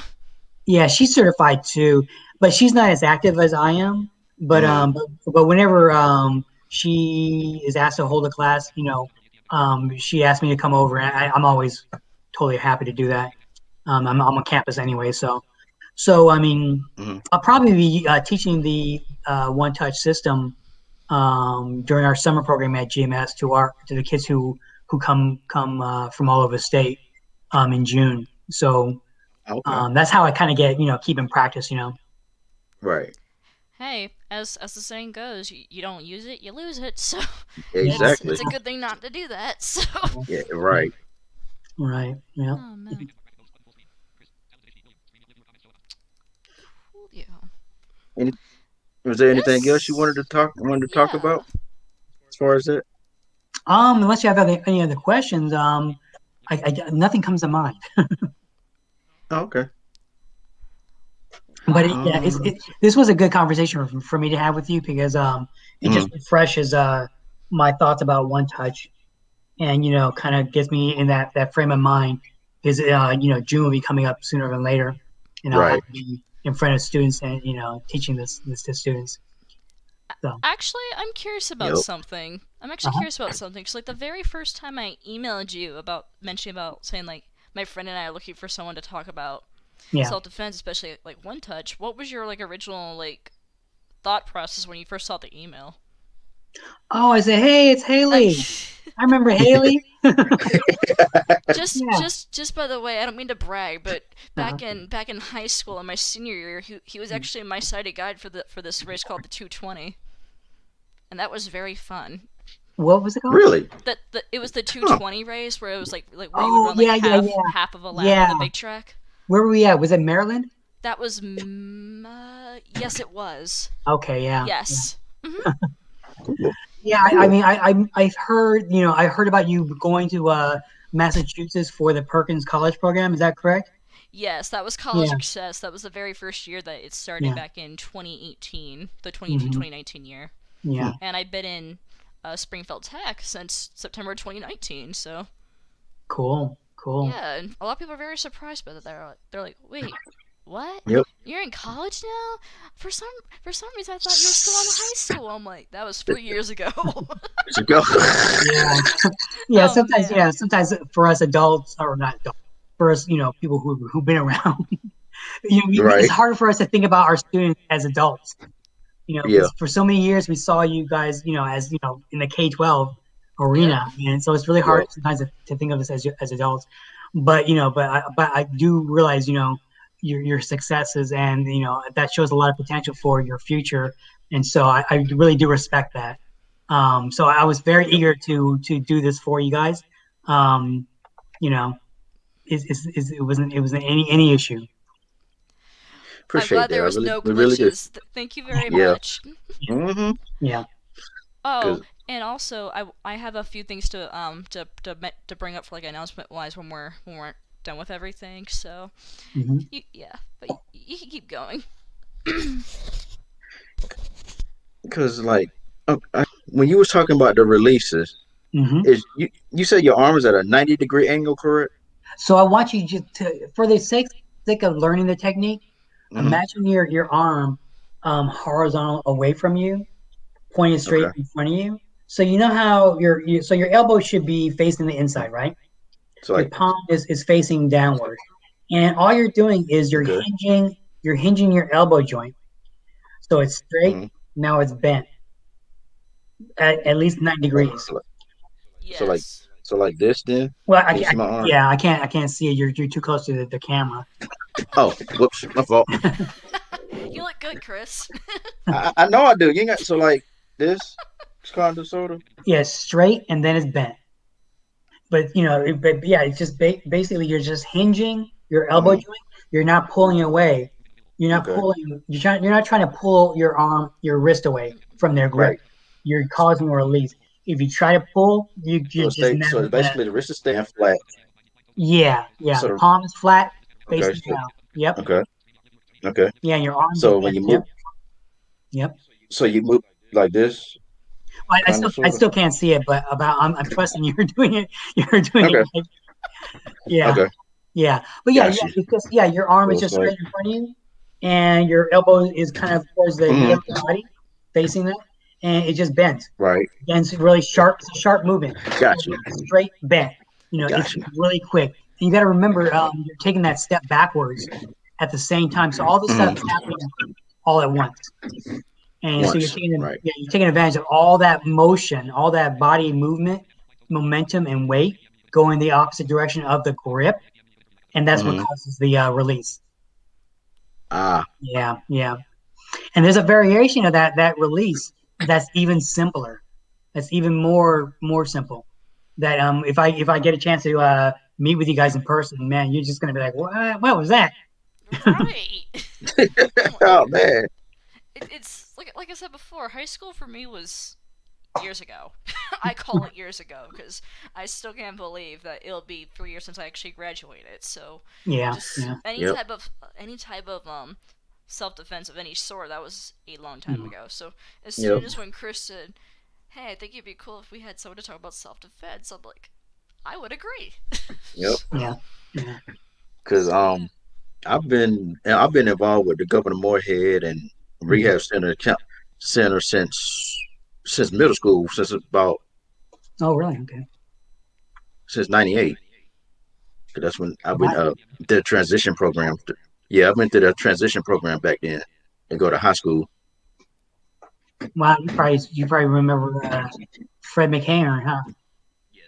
yeah, she's certified too, but she's not as active as I am. But Hmm. but whenever she is asked to hold a class, she asked me to come over, and I'm always totally happy to do that. I'm on campus anyway, so I mean, Hmm. I'll probably be teaching the one touch system during our summer program at GMS to the kids who come from all over the state in June. So Okay. that's how I kind of get keep in practice. Right. Hey, as the saying goes, you don't use it, you lose it. So Yeah, Exactly. it's a good thing not to do that. So. Yeah. Right. right. Yeah. Oh man. Cool. Yeah. Any, was there anything else you This. wanted to talk Yeah. about as far as that? Unless you have any other questions, nothing comes to mind. Oh, okay. But yeah, Um. this was a good conversation for me to have with you because it just Mhm. refreshes my thoughts about One Touch and kind of gets me in that frame of mind because June will be coming up sooner than later, and I'll have Right. to be in front of students and teaching this to students. So Actually, I'm curious about Yep. something. I'm actually uh-huh. curious about something. Cause like the very first time I emailed you about mentioning about saying like my friend and I are looking for someone to talk about Yeah. self defense, especially like one touch. What was your like original like thought process when you first saw the email? Oh, I said, hey, it's I'm Haley. I remember Haley. Yeah. just by the way, I don't mean to brag, but Uh-huh. back in high school in my senior year, he was actually my sighted guide for this race called the 220, and that was very fun. What was it called? Really? It was the Huh. 220 race where it was like where you would Oh, run like yeah, yeah, yeah. half of a lap on Yeah. the big track. Where were we at? Was it Maryland? That was yes, it was. Okay, yeah. Yeah. Yes. Hmm. Cool. Yeah, I Cool. mean, I've heard, I heard about you going to Massachusetts for the Perkins College program. Is that correct? Yes, that was College Yeah, Success. That was the very first year that it started yeah, back in 2018, the 2018 hmm 2019 year. Hmm. yeah. And I've been in Springfield Tech since September 2019. So Cool, cool. yeah, and a lot of people are very surprised by that. They're like, wait, what? Yep. You're in college now? For some for some reason, I thought you were still in high school. I'm like, that was 3 years ago. To go. Yeah, yeah. Oh Sometimes, man. sometimes for us adults, or not adults, for us, people who've been around, it's Right. hard for us to think about our students as adults. Yeah. Because for so many years we saw you guys, as in the K-12 Yep. arena, and so it's really hard Yep. sometimes to think of us as adults. But I do realize, your successes, and that shows a lot of potential for your future, and so I really do respect that. So I was very Yep. eager to do this for you guys. Um, you know, it wasn't any issue. I'm Appreciate glad that. there was no We really do. glitches. Thank you very Yeah. much. Mm-hmm. Yeah. Oh, Cause and also I have a few things to bring up for like announcement wise when we're done with everything. So Hmm. yeah, but you can keep going. Cause like when you was talking about the releases, Hmm. is you said your arm is at a 90-degree angle, correct? So I want you just for the sake of learning the technique, Mm-hmm. imagine your arm horizontal away from you, pointed straight Okay. in front of you. So you know how so your elbow should be facing the inside, right? So Your like palm is facing downward, and all you're doing is okay. you're hinging your elbow joint. So it's straight. Mm-hmm. Now it's bent at least 90 Like degrees. so like Yes. so like this then. Well, Can you see my arm? yeah, I can't see it. You're too close to the camera. Oh, whoops, my fault. You look good, Chris. I know I do. You ain't got so like this kind of sort of. Yeah, it's straight and then it's bent. But but yeah, it's just basically you're just hinging your elbow Mm-hmm. joint. You're not pulling away. You're not Okay. pulling. You're not trying to pull your wrist away from their grip. Right. You're causing a release. If you try to pull, So you're it just stay. never So gonna. basically the wrist is staying flat. Yeah, yeah. So The palm is flat, okay. facing down. Yep. Okay. Okay. Yeah, and your arms are So when bent. you move, Yep. Yep. so you move like this, I kind still of I sort of. still can't see it, but I'm trusting you're doing it. You're doing it Okay. right. Yeah. Okay. Yeah, but yeah, Got you. because your arm So is it's just like. straight in front of you, and your elbow is kind of towards the middle of Mhm. the body, facing that, and it just bends. Right. Bends really sharp. It's a sharp movement. Got you. Straight bent. It's Got you. really quick. And you got to remember, you're taking that step backwards at the same time. So all this stuff is Mhm. happening all at once, and so Once. Right. you're taking advantage of all that motion, all that body movement, momentum, and weight going the opposite direction of the grip, and that's what Mhm. causes the release. Ah. Yeah, yeah. And there's a variation of that release that's even simpler. That's even more simple. That if I get a chance to meet with you guys in person, man, you're just gonna be like, what was that? Right. Oh man. It's like I said before. High school for me was years ago. I call it years ago because I still can't believe that it'll be 3 years since I actually graduated. So Yeah, just yeah. Yep. any type of self defense of any sort, that was a long time Mhm. ago. So as Yep. soon as when Chris said, "Hey, I think it'd be cool if we had someone to talk about self defense," I'm like, I would agree. Yep. Yeah, yeah. Because So I've been involved with the Governor Moorhead and Mhm. Rehab Center since middle school, since about Oh, really? Okay. since '98. That's when I went Wow. did a transition program. Yeah, I went through the transition program back then and go to high school. Well, you probably remember Fred McHenry, huh?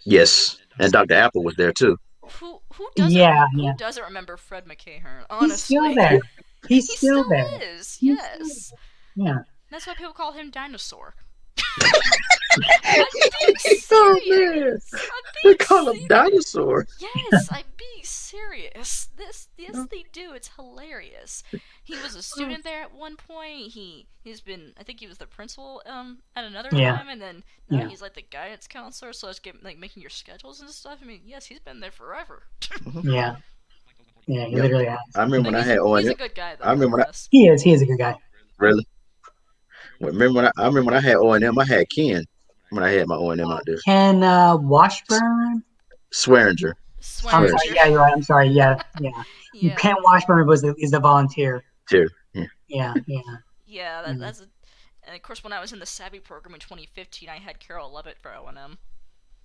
Yes, and Dr. Apple was there too. Who doesn't Yeah, who yeah. doesn't remember Fred McCahern? He's still Honestly, there. He's he still still there. is. He's still Yes, there. Yeah. that's why people call him Dinosaur. I'm being Oh man, serious. I'm they being call him serious. dinosaur. Yes, I'm being serious. Yes, they do. It's hilarious. He was a student there at one point. He's been. I think he was the principal at another Yeah. time, and then now Yeah. he's like the guidance counselor. So it's like making your schedules and stuff. I mean, yes, he's been there forever. Mhm. Yeah. Yeah. He Yep. literally has. I remember But when I had O he's and a M. good guy I though, remember when I nonetheless. He is. He is a good guy. really I remember when I had O and M. I had Ken when I had my O and M out there. Ken Washburn. Swearinger. I'm Swearinger. sorry. Swearinger. Yeah, you're right. I'm sorry. Yeah. Yeah. Yeah. Ken Washburn is the volunteer. Too. Yeah. Yeah. Yeah. Yeah, Yeah. that's a, and of course when I was in the Savvy program in 2015, I had Carol Lovett for O&M.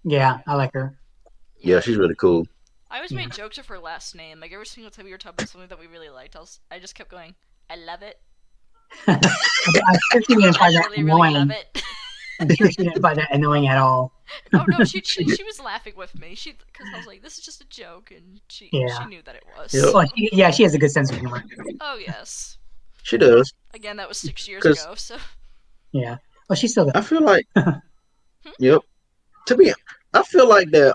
Yeah. I like her. Yeah, Yeah, she's really cool. I always Yeah. made jokes of her last name. Like every single time we were talking about something that we really liked, I just kept going, I love it. I'm sure she didn't I find that really, really love annoying. it. I'm sure she didn't find that annoying at all. Oh no, she was laughing with me. Because I was like, this is just a joke, and she Yeah. knew that it was. Yep. Well, she has a good sense of humor. Oh yes. She does. Again, that was 6 years Cause ago. So. Yeah. Well, she's still I there. feel like Hmm? yep. To be, I feel like that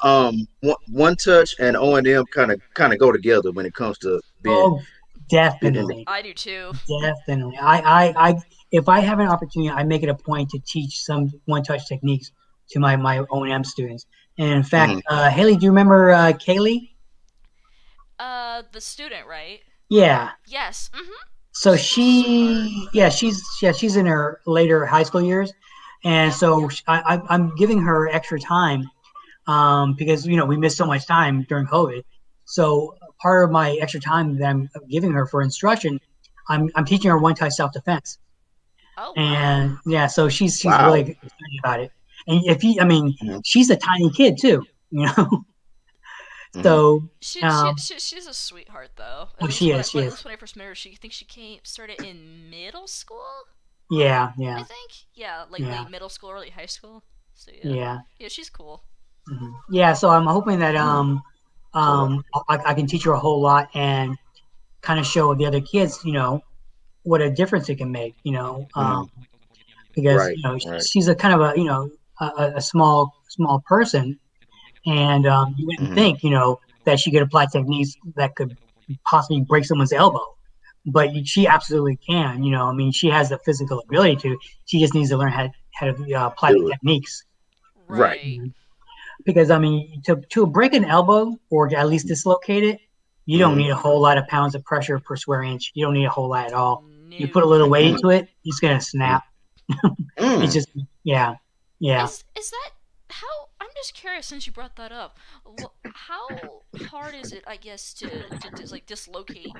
one touch and O and M kind of go together when it comes to Oh, being in the. definitely. I do too. Definitely. If I have an opportunity, I make it a point to teach some one-touch techniques to my O&M students. And in fact, Mhm. Haley, do you remember Kaylee? The student, right? Yeah. Yes. Mm-hmm. So She's a sweetheart. she's in her later high school years, and Yep. so I'm giving her extra time because we missed so much time during COVID. So part of my extra time that I'm giving her for instruction, I'm teaching her one-touch self-defense. Oh wow. And yeah, so she's really Wow. excited about it. And I mean, Mhm. she's a tiny kid too. Mhm. So She's a sweetheart though. At well, least she when I, is, she when, at is. least when I first met her, she thinks she came started in middle school. Yeah, I yeah, think like yeah, late middle school, early high school. So yeah, yeah, she's cool. yeah. So I'm hoping that So I can teach her a whole lot and kind of show the other kids, what a difference it can make, mhm. because Right, right. she's a kind of a small person, and you wouldn't Mhm. think that she could apply techniques that could possibly break someone's elbow, but she absolutely can. I mean, she has the physical ability to. She just needs to learn how to apply the Do it. techniques. Right. Right. Because I mean, to break an elbow or to at least dislocate it, you don't Mhm. need a whole lot of pounds of pressure per square inch. You don't need a whole lot at all. You put a No. little weight Mm. into it, it's gonna Mm. snap. It's Mm. just yeah, yeah. Is that how? I'm just curious since you brought that up. How hard is it? I guess to like dislocate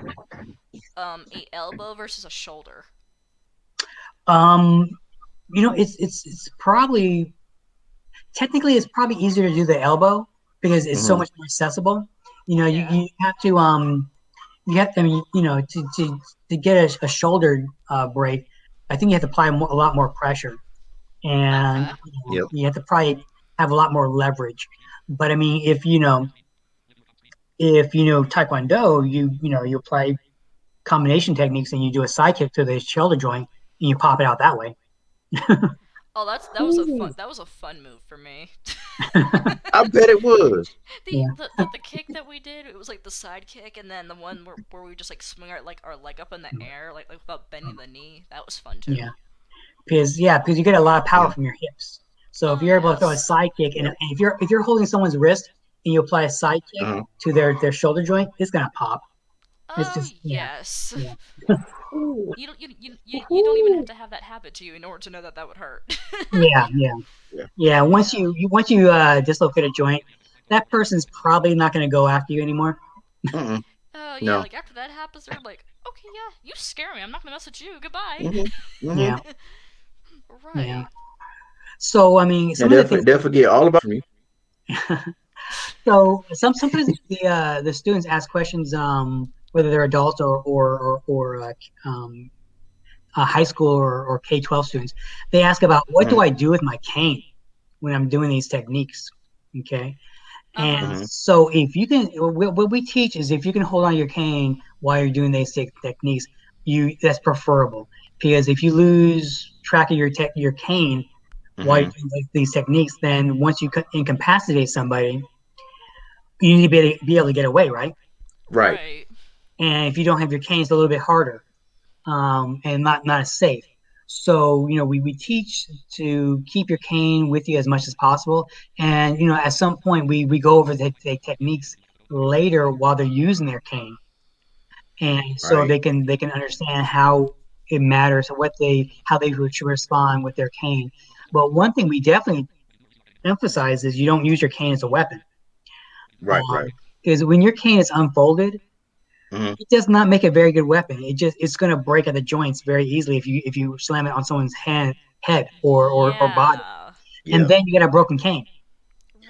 a elbow versus a shoulder. Um, it's probably technically it's probably easier to do the elbow because it's so Mhm. much more accessible. Yeah. You have to, I mean, to get a shoulder break, I think you have to apply a lot more pressure, and Okay. Yep. you have to probably have a lot more leverage. But I mean, if Taekwondo, you apply combination techniques and you do a side kick to the shoulder joint and you pop it out that way. Oh, that was a fun move for me. I bet it was. the, Yeah, the the kick that we did, it was like the side kick, and then the one where we just like swing our leg up in the air, like without bending the knee. That was fun too. yeah, because you get a lot of power Mhm. from your hips. So if Oh you're able to throw a yes. side kick, and Yep. if you're holding someone's wrist and you apply a side kick Uh-huh. to their shoulder joint, it's gonna pop. It's Oh just yes. yeah, Ooh. You don't even have to have that happen to you in order to know that that would hurt. yeah, yeah, Yeah. yeah. Once Yeah. you dislocate a joint, that person's probably not gonna go after you anymore. Mm-mm. Oh yeah, No. like after that happens, they're like, okay, yeah, you scare me. I'm not gonna mess with you. Goodbye. Mhm. Mhm. Yeah, yeah. Right. So I mean, And some of the things. they'll forget all about me. So sometimes the students ask questions, whether they're adults or high school or K-12 students. They ask about what do Hmm. I do with my cane when I'm doing these techniques. Okay. Uh And huh. Hmm. so if you can, what we teach is if you can hold on your cane while you're doing these techniques, that's preferable because if you lose track of your cane while you're Hmm. doing these techniques, then once you incapacitate somebody, you need to be able to get away, right? Right. Right. And if you don't have your cane, it's a little bit harder, and not as safe. So, we teach to keep your cane with you as much as possible. And, at some point we go over the techniques later while they're using their cane. And so Right. they can understand how it matters, how they should respond with their cane. But one thing we definitely emphasize is you don't use your cane as a weapon. Right. Right. Because when your cane is unfolded, Hmm. it does not make a very good weapon. It's going to break at the joints very easily if you slam it on someone's head or body, Yeah. and Yeah. then you get a broken cane.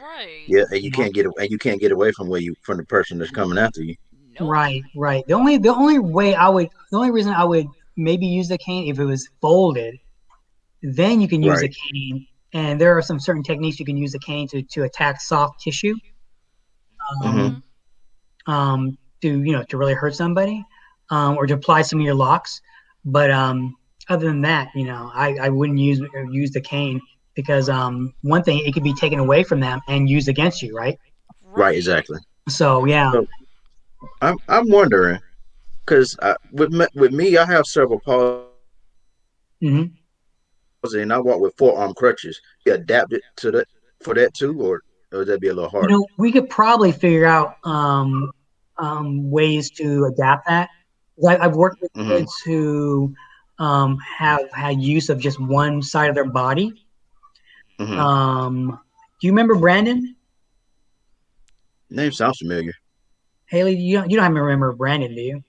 Right. Yeah. You know? And you can't get away from the person that's coming after you. Nope. Right, right. The only reason I would maybe use the cane if it was folded, then you can use the Right. cane, and there are some certain techniques you can use the cane to attack soft tissue, Hmm. um, to really hurt somebody, or to apply some of your locks. But other than that, I wouldn't use the cane because one thing it could be taken away from them and used against you, right? Right. Right. Exactly. So yeah. So I'm wondering because with me, I have cerebral palsy and I walk with forearm crutches. You adapt it to for that too, or would that be a little harder? We could probably figure out ways to adapt that. I've worked with Hmm. kids who have had use of just one side of their body. Hmm. Do you remember Brandon? Name sounds familiar. Haley, you don't even remember Brandon, do you?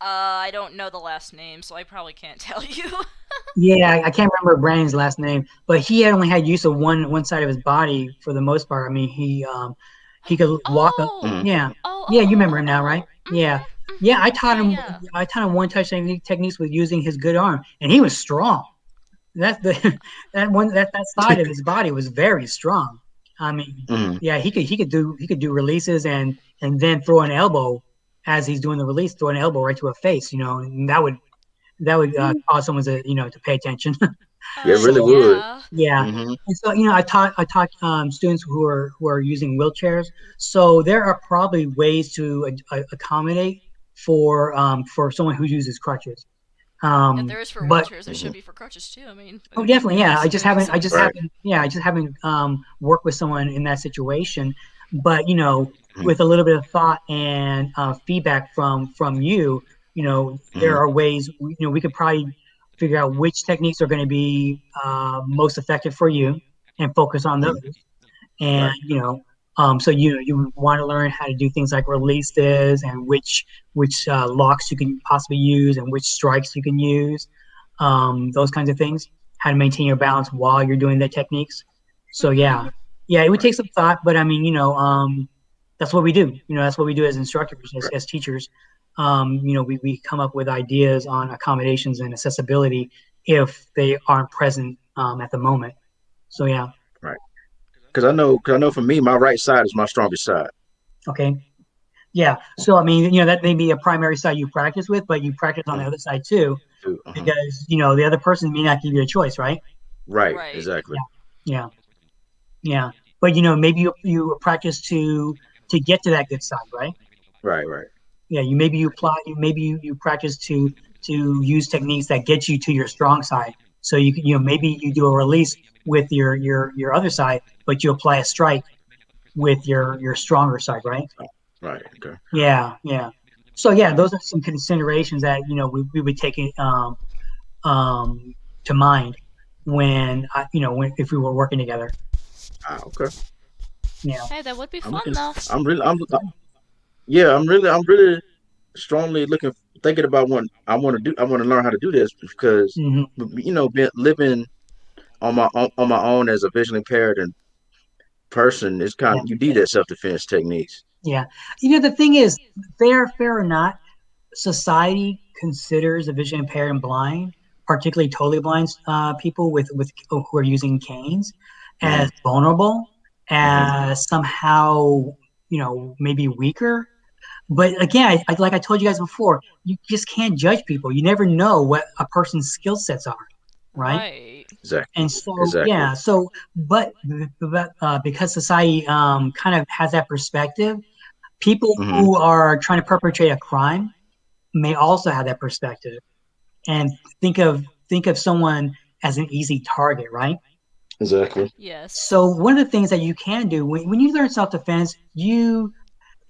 I don't know the last name, so I probably can't tell you. Yeah, I can't remember Brandon's last name, but he had only had use of one side of his body for the most part. I mean, he could walk up. Hmm. Oh. Yeah, Oh. yeah, Oh. you Oh. remember Oh. him now, right? Oh. Yeah, Mhm. yeah. Mhm. Yeah. Yeah. I taught him one touch techniques with using his good arm, and he was strong. That's the that side of his body was very strong. I mean, Hmm. yeah, he could do releases and then throw an elbow as he's doing the release, throw an elbow right to a face, and that would cause someone to pay attention. Yeah, it really So would. Yeah. yeah, Hmm. and so I taught students who are using wheelchairs. So there are probably ways to accommodate for someone who uses crutches. If there is for But wheelchairs, there should Hmm. be for crutches too. I mean, oh, definitely, yeah. I makes just it makes haven't, I just sense. Right. haven't, yeah, I just haven't worked with someone in that situation. But Hmm. with a little bit of thought and feedback from you, there Hmm. are ways. We could probably figure out which techniques are going to be most effective for you and focus on Hmm. those. And Right. so you want to learn how to do things like releases and which locks you can possibly use and which strikes you can use, those kinds of things. How to maintain your balance while you're doing the techniques. So Mhm. yeah, it would Right. take some thought, but I mean, that's what we do. That's what we do as instructors, as, Right. as teachers. We come up with ideas on accommodations and accessibility if they aren't present at the moment. So yeah, Right. Because I know for me, my right side is my strongest side. okay. Yeah. So I mean, that may be a primary side you practice with, but you practice on the Mhm. other side too, Too. because the other person may not give you a choice, right? Right. Right. Exactly. Yeah. Yeah. Yeah. But maybe you practice to get to that good side, right? Right. Right. Yeah. You practice to use techniques that get you to your strong side. So maybe you do a release with your other side, but you apply a strike with your stronger side, right? Right. Okay. Yeah, yeah. So yeah, those are some considerations that we would take it um, to mind when if we were working together. Okay. Yeah. Hey, that would be I'm fun looking. though. I'm really. Yeah. I'm really strongly looking, thinking about what I want to do. I want to learn how to do this because, Hmm. living on my own as a visually impaired and person is kind Yeah. of, you need that self defense techniques. Yeah. The thing is, fair or not, society considers the vision impaired and blind, particularly totally blind people with who are using canes, Mm-hmm. as vulnerable, Mm-hmm. as somehow maybe weaker. But again, like I told you guys before, you just can't judge people. You never know what a person's skill sets are, right? Right. Exactly. And so, Exactly. yeah, but because society kind of has that perspective, people Mm-hmm. who are trying to perpetrate a crime may also have that perspective and think of someone as an easy target, right? Exactly. Yes. So one of the things that you can do when you learn self-defense,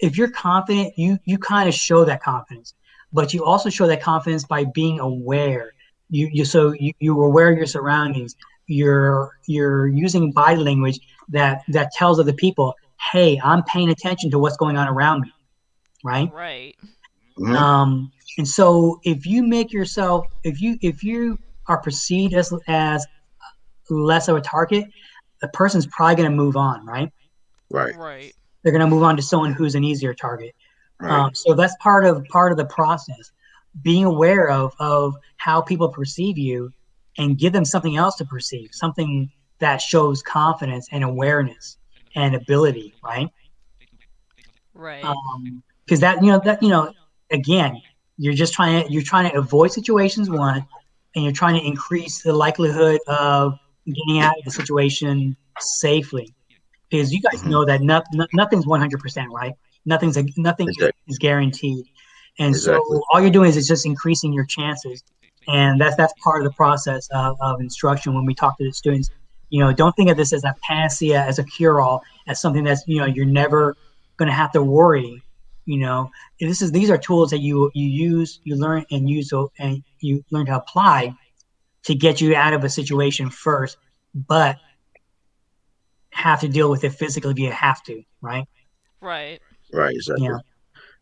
if you're confident, you kind of show that confidence, but you also show that confidence by being aware. You're aware of your surroundings. You're using body language that tells other people, hey, I'm paying attention to what's going on around me, right? Right. Mm-hmm. And so if you make yourself, if you are perceived as less of a target, the person's probably going to move on, right? Right. Right. They're going to move on to someone who's an easier target. Right. So that's part of the process. Being aware of how people perceive you, and give them something else to perceive, something that shows confidence and awareness and ability, right? Right. Because again, you're trying to avoid situations one, and you're trying to increase the likelihood of getting out of the situation safely. Because you guys Mm-hmm. know that nothing's 100%, right? Nothing Exactly. is guaranteed, and so Exactly. all you're doing is just increasing your chances, and that's part of the process of instruction. When we talk to the students, don't think of this as a panacea, as a cure-all, as something that's you're never going to have to worry. These are tools that you use, you learn and use, and you learn to apply to get you out of a situation first, but have to deal with it physically if you have to, right? Right. Right. Exactly. Yeah.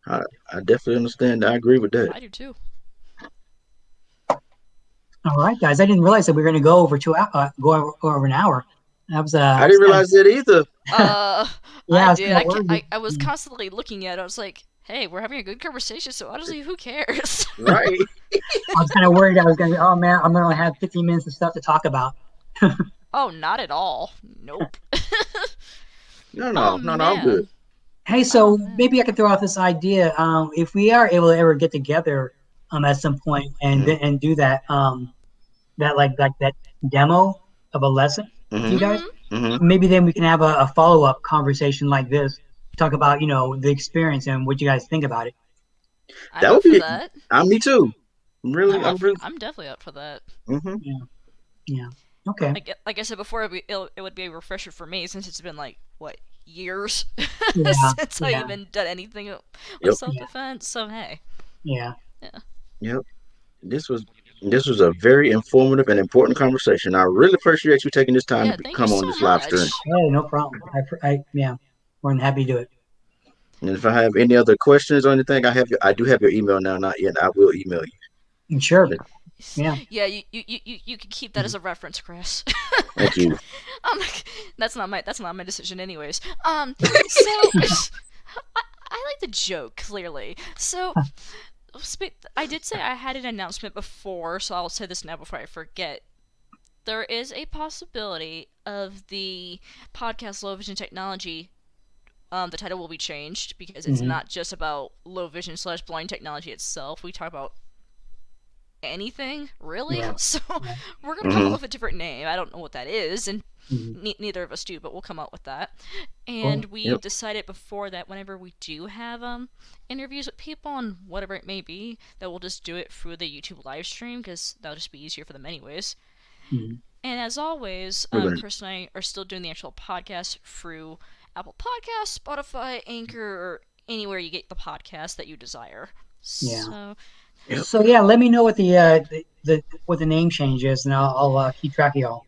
I, I definitely understand. I agree with that. I do too. All right, guys. I didn't realize that we were going to go over go over an hour. I I was didn't realize that either. Uh, yeah, I I was did. kind of worried. I was constantly looking at it. I was like, hey, we're having a good conversation, so honestly, who cares? Right. I was kind of worried I was going to. Oh man, I'm going to have 15 minutes of stuff to talk about. Oh, not at all. Nope. No, Oh no, no, no. I'm good. man. Hey, Oh so man. maybe I could throw out this idea. If we are able to ever get together at some point Mm-hmm. and do that like that demo of a lesson with you Mm-hmm. guys, Mhm. Mm-hmm. maybe then we can have a follow-up conversation like this, talk about the experience and what you guys think about it. I'm That up would for be. that. Me too. I'm Really. up. I'm really. I'm definitely up for that. Mm-hmm. Yeah, yeah. Okay. Like I said before, it would be a refresher for me since it's been like what years Yeah, since I yeah, even done anything with Yep. self yeah, defense. So hey, yeah. yeah, Yep. This was. This was a very informative and important conversation. I really appreciate you taking this time yeah. to Thank you come on so this live stream. much. Hey, no problem. Yeah, more than happy to do it. And if I have any other questions or anything, I do have your email now. Not yet. I will email And sure. you. Yeah. Yeah, you can keep that as a reference, Chris. Thank you. um, that's not my decision, anyways. So I like the joke clearly. So I did say I had an announcement before, so I'll say this now before I forget. There is a possibility of the podcast Low Vision Technology. The title will be changed because it's Hmm. not just about low vision / blind technology itself. We talk about anything, really. Yeah. So Yeah. we're gonna come up Mm-hmm. with a different name. I don't know what that is, and Hmm. neither of us do, but we'll come up with that. Cool. And we Yep. decided before that whenever we do have interviews with people on whatever it may be, that we'll just do it through the YouTube live stream because that'll just be easier for them anyways. Hmm. And as always, We're gonna. Chris and I are still doing the actual podcast through Apple Podcasts, Spotify, Anchor, or anywhere you get the podcast that you desire. Yeah. So Yep. So yeah, let me know what the what the name change is, and I'll keep track of y'all.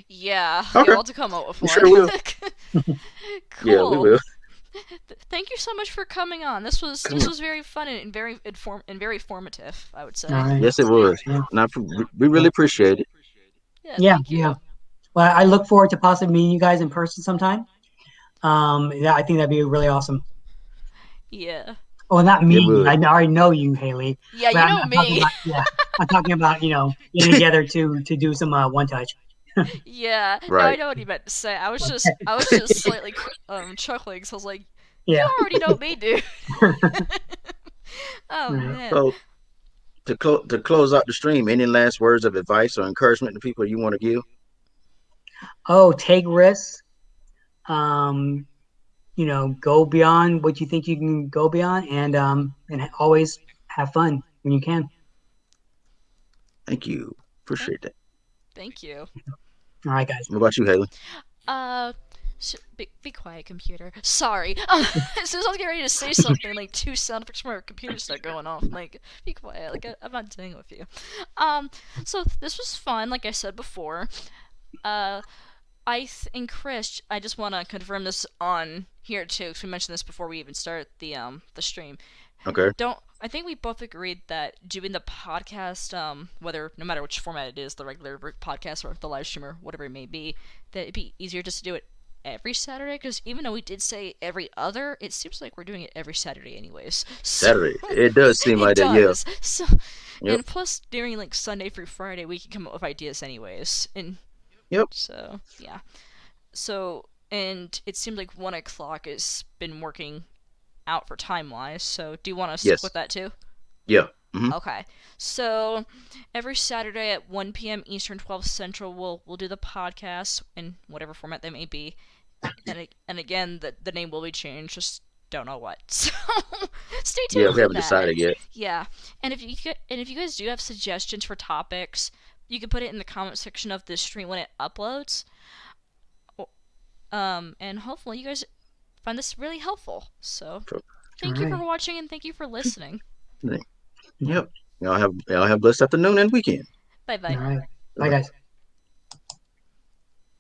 yeah, Okay. we'll have to come up with We one. sure will. Yeah, we Cool. will. Thank you so much for coming on. This Come on. was very fun and very formative, I would say. All right. Yes, it was. Yeah. And we really appreciate it. Yeah, Yeah. thank Yeah. you. Well, I look forward to possibly meeting you guys in person sometime. Yeah, I think that'd be really awesome. Yeah. Well, not It me. would. I already know you, Haley. Yeah, But you know I'm talking me. about, yeah, I'm talking about, getting together to do some one touch. Yeah, no, I Right. know what you meant to say. I was just slightly chuckling. So I was like, you Yeah. already know me, dude. Oh Right. man. So to close out the stream, any last words of advice or encouragement to people you want to give? Oh, take risks. Um, go beyond what you think you can go beyond, and always have fun when you can. Thank you. Thank, Appreciate that. thank you. All right, guys. What about you, Haley? Uh, be quiet, computer. Sorry. As soon as I was getting ready to say something, like two sound effects from our computer start going off. I'm like, be quiet. Like I'm not dealing with you. Um, so this was fun. Like I said before. Uh, and Chris, I just want to confirm this on here too, because we mentioned this before we even started the stream. Okay. Don't I think we both agreed that doing the podcast, whether no matter which format it is, the regular podcast or the live stream or whatever it may be, that it'd be easier just to do it every Saturday. Because even though we did say every other, it seems like we're doing it every Saturday anyways. So Saturday. It does seem it like that. Yeah. does. So Yep. and plus during like Sunday through Friday, we can come up with ideas anyways. And Yep. so yeah. So and it seems like 1 o'clock has been working out for time wise. So do you want to stick with Yes. that too? Yeah. Hmm. Okay. So every Saturday at 1 p.m. Eastern, 12 Central, we'll do the podcast in whatever format they may be. And again, the name will be changed. Just don't know what. So stay Yeah. tuned We for haven't that. decided yet. Yeah. And if you guys do have suggestions for topics, you can put it in the comment section of this stream when it uploads. And hopefully you guys find this really helpful. So Sure. thank All you for right. watching and thank you for listening. Yep. Y'all have blessed afternoon and weekend. Bye All bye. right. Bye, Bye-bye. guys.